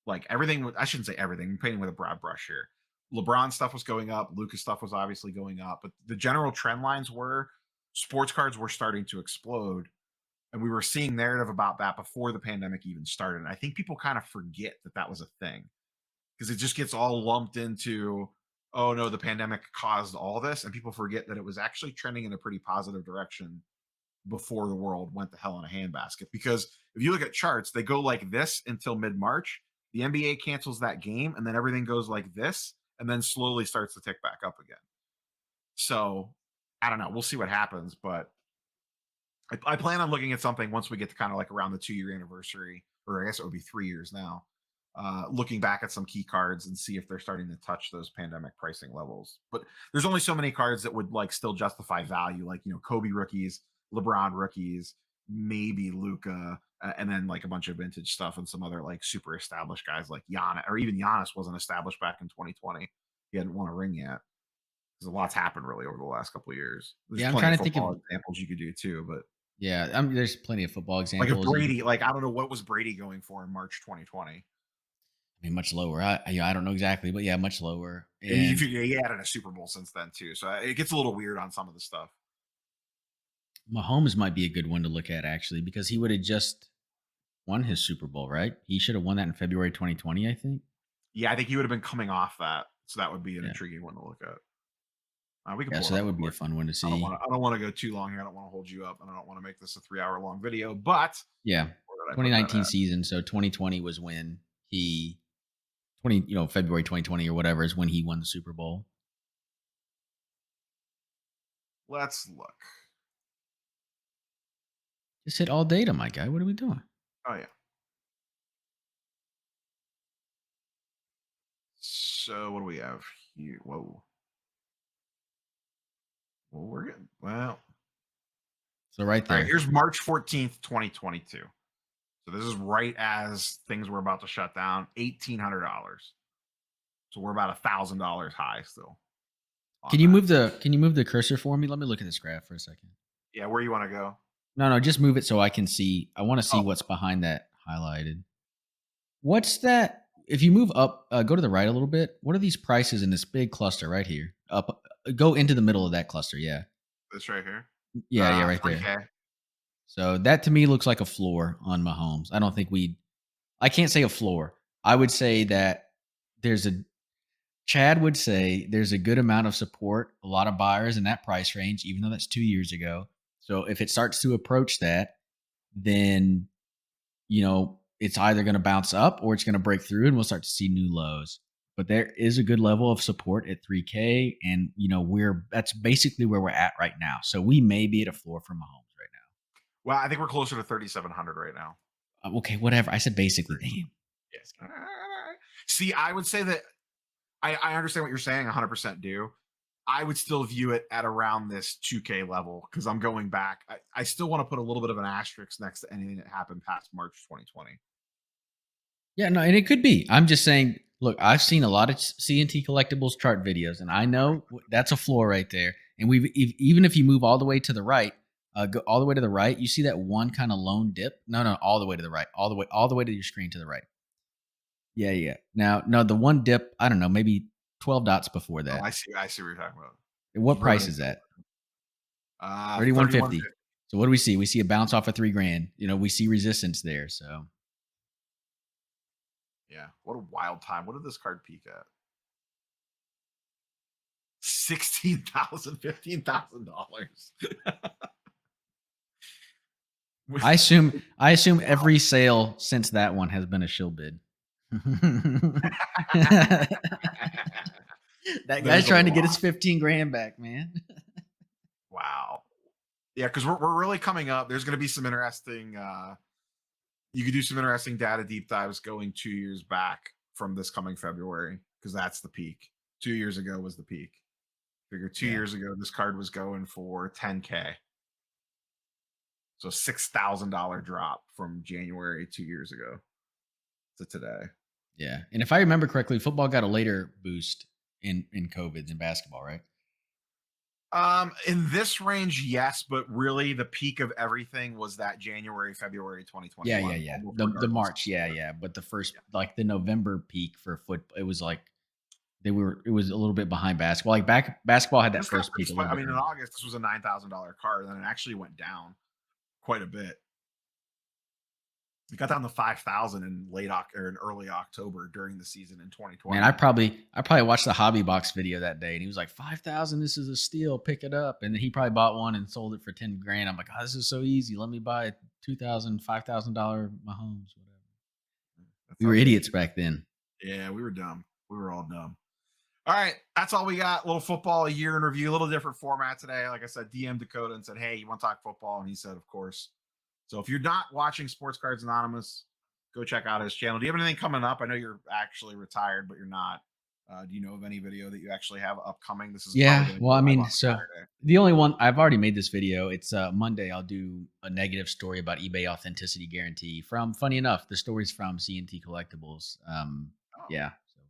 Speaker 1: Like everything, I shouldn't say everything. I'm painting with a broad brush here. LeBron stuff was going up. Luka's stuff was obviously going up, but the general trend lines were sports cards were starting to explode, and we were seeing narrative about that before the pandemic even started. And I think people kind of forget that that was a thing because it just gets all lumped into, oh no, the pandemic caused all this, and people forget that it was actually trending in a pretty positive direction before the world went to hell in a handbasket. Because if you look at charts, they go like this until mid-March. The NBA cancels that game, and then everything goes like this, and then slowly starts to tick back up again. So I don't know. We'll see what happens, but I plan on looking at something once we get to kind of like around the 2 year anniversary, or I guess it would be 3 years now. Looking back at some key cards and see if they're starting to touch those pandemic pricing levels. But there's only so many cards that would like still justify value, like Kobe rookies, LeBron rookies, maybe Luca, and then like a bunch of vintage stuff and some other like super established guys like Giannis, or even Giannis wasn't established back in 2020. He hadn't won a ring yet because a lot's happened really over the last couple of years. There's
Speaker 2: Yeah, I'm
Speaker 1: plenty
Speaker 2: trying
Speaker 1: of
Speaker 2: to think of.
Speaker 1: football examples you could do too, but
Speaker 2: Yeah, there's plenty of football
Speaker 1: like if
Speaker 2: examples.
Speaker 1: Brady, like I don't know what was Brady going for in March 2020.
Speaker 2: I mean, much lower. I don't know exactly, but yeah, much lower.
Speaker 1: You
Speaker 2: And
Speaker 1: figure he added a Super Bowl since then too, so it gets a little weird on some of the stuff.
Speaker 2: Mahomes might be a good one to look at actually because he would have just won his Super Bowl, right? He should have won that in February 2020, I think.
Speaker 1: Yeah, I think he would have been coming off that, so that would be an
Speaker 2: Yeah.
Speaker 1: intriguing one to look at. We can
Speaker 2: Yeah,
Speaker 1: pull it
Speaker 2: so
Speaker 1: up
Speaker 2: that
Speaker 1: real
Speaker 2: would be a
Speaker 1: quick.
Speaker 2: fun one to
Speaker 1: I don't
Speaker 2: see.
Speaker 1: want to. I don't want to go too long here. I don't want to hold you up, and I don't want to make this a 3 hour long video. But
Speaker 2: Yeah.
Speaker 1: where did I put that
Speaker 2: 2019
Speaker 1: at?
Speaker 2: season, so 2020 was when he 20, February 2020 or whatever is when he won the Super Bowl.
Speaker 1: Let's look.
Speaker 2: Just hit all data, my guy. What are we doing?
Speaker 1: Oh yeah. So what do we have here? Whoa. Well, we're getting well.
Speaker 2: So right
Speaker 1: All right,
Speaker 2: there.
Speaker 1: here's March 14th, 2022. So this is right as things were about to shut down. $1,800. So we're about $1,000 high still
Speaker 2: Can
Speaker 1: on
Speaker 2: you
Speaker 1: that.
Speaker 2: move the cursor for me? Let me look at this graph for a second.
Speaker 1: Yeah, where you want to go?
Speaker 2: No, just move it so I can see. I want to see
Speaker 1: Oh,
Speaker 2: what's behind that highlighted. What's that? If you move up, go to the right a little bit. What are these prices in this big cluster right here? Up, go into the middle of that cluster. Yeah,
Speaker 1: this right here.
Speaker 2: yeah, right there.
Speaker 1: 3K.
Speaker 2: So that to me looks like a floor on Mahomes. I don't think we. I can't say a floor. I would say that there's a. Chad would say there's a good amount of support, a lot of buyers in that price range, even though that's 2 years ago. So if it starts to approach that, then it's either going to bounce up or it's going to break through and we'll start to see new lows. But there is a good level of support at 3K. And, that's basically where we're at right now. So we may be at a floor for Mahomes right
Speaker 1: Well, I think we're closer to 3,700 right now.
Speaker 2: now. Okay, whatever. I said basically. Damn.
Speaker 1: Yes. See, I would say that I understand what you're saying. 100% do. I would still view it at around this 2K level because I'm going back. I still want to put a little bit of an asterisk next to anything that happened past March 2020.
Speaker 2: Yeah, no, and it could be. I'm just saying, look, I've seen a lot of CNT collectibles chart videos, and I know that's a floor right there. And even if you move all the way to the right, go all the way to the right, you see that one kind of lone dip. No, all the way to the right, all the way to your screen to the right. Yeah, yeah. Now, no, the one dip, I don't know, maybe 12 dots before
Speaker 1: Oh,
Speaker 2: that.
Speaker 1: I see. I see what you're talking about.
Speaker 2: What
Speaker 1: It's
Speaker 2: price
Speaker 1: riveting.
Speaker 2: is that?
Speaker 1: 31.
Speaker 2: 3150. So what do we see? We see a bounce off of $3,000. We see resistance there. So
Speaker 1: Yeah. What a wild time. What did this card peak at? 16,000, $15,000.
Speaker 2: I assume every sale since that one has been a shill bid. That guy's
Speaker 1: There's a
Speaker 2: trying to get
Speaker 1: lot.
Speaker 2: his 15 grand back, man.
Speaker 1: Wow. Yeah, because we're really coming up. There's going to be some interesting. You could do some interesting data deep dives going 2 years back from this coming February because that's the peak. 2 years ago was the peak. Figure two
Speaker 2: Yeah.
Speaker 1: years ago this card was going for 10K, so $6,000 drop from January 2 years ago to today.
Speaker 2: Yeah. And if I remember correctly, football got a later boost in COVID than basketball, right?
Speaker 1: In this range, yes, but really the peak of everything was that January, February
Speaker 2: Yeah, yeah,
Speaker 1: 2021,
Speaker 2: yeah.
Speaker 1: almost
Speaker 2: The
Speaker 1: regardless of
Speaker 2: March, yeah,
Speaker 1: sport.
Speaker 2: yeah. But the first,
Speaker 1: Yeah.
Speaker 2: like the November peak for football, it was like it was a little bit behind basketball. Like basketball had that
Speaker 1: This got
Speaker 2: first
Speaker 1: pretty
Speaker 2: peak a
Speaker 1: spicy.
Speaker 2: little
Speaker 1: I
Speaker 2: bit
Speaker 1: mean, in
Speaker 2: earlier.
Speaker 1: August, this was a $9,000 card, and then it actually went down quite a bit. It got down to 5,000 in or in early October during the season in
Speaker 2: Man,
Speaker 1: 2020.
Speaker 2: I probably watched the Hobby Box video that day, and he was like 5,000. This is a steal. Pick it up. And then he probably bought one and sold it for 10 grand. I'm like, oh, this is so easy. Let me buy a $2,000, $5,000 Mahomes. Whatever.
Speaker 1: That's
Speaker 2: We
Speaker 1: how
Speaker 2: were
Speaker 1: it is.
Speaker 2: idiots back then.
Speaker 1: Yeah, we were dumb. We were all dumb. All right, that's all we got. A little football, a year in review, a little different format today. Like I said, DM Dakota and said, "Hey, you want to talk football?" And he said, "Of course." So if you're not watching Sports Cards Anonymous, go check out his channel. Do you have anything coming up? I know you're actually retired, but you're not. Do you know of any video that you actually have upcoming? This is probably
Speaker 2: Yeah.
Speaker 1: going to
Speaker 2: Well,
Speaker 1: go
Speaker 2: I
Speaker 1: live
Speaker 2: mean,
Speaker 1: on
Speaker 2: so
Speaker 1: Saturday.
Speaker 2: the only one I've already made this video. It's Monday. I'll do a negative story about eBay authenticity guarantee from, funny enough, the stories from CNT Collectibles.
Speaker 1: Oh,
Speaker 2: Yeah. So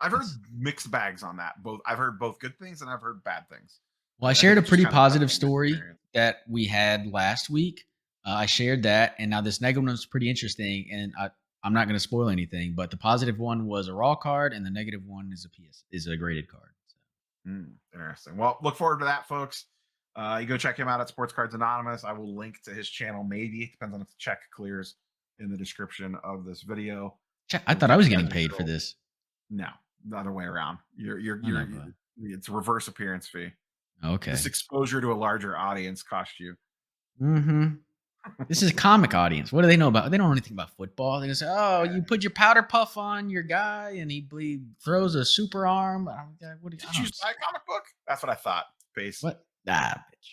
Speaker 1: I've heard
Speaker 2: that's
Speaker 1: mixed bags on that. Both I've heard both good things and I've heard bad things.
Speaker 2: Well, I
Speaker 1: I think
Speaker 2: shared a
Speaker 1: it just
Speaker 2: pretty
Speaker 1: kind of depends
Speaker 2: positive
Speaker 1: on your
Speaker 2: story
Speaker 1: experience.
Speaker 2: that we had last week. I shared that, and now this negative one's pretty interesting. And I'm not going to spoil anything, but the positive one was a raw card, and the negative one is a graded card. So.
Speaker 1: Interesting. Well, look forward to that, folks. You go check him out at Sports Cards Anonymous. I will link to his channel. Maybe it depends on if the check clears in the description of this video.
Speaker 2: I
Speaker 1: We'll
Speaker 2: thought I
Speaker 1: keep
Speaker 2: was
Speaker 1: you guys
Speaker 2: getting
Speaker 1: in
Speaker 2: paid for
Speaker 1: drill.
Speaker 2: this.
Speaker 1: No, the other way around.
Speaker 2: I never.
Speaker 1: It's a reverse appearance fee. This
Speaker 2: Okay.
Speaker 1: exposure to a larger audience cost you.
Speaker 2: Mm-hmm. This is a comic audience. What do they know about? They don't know anything about football. They just say, "Oh, you put your powder puff on your guy, and he throws a super arm." What do you, I
Speaker 1: Did you
Speaker 2: don't
Speaker 1: just buy a comic book? That's what I thought. Base.
Speaker 2: what? Ah, bitch.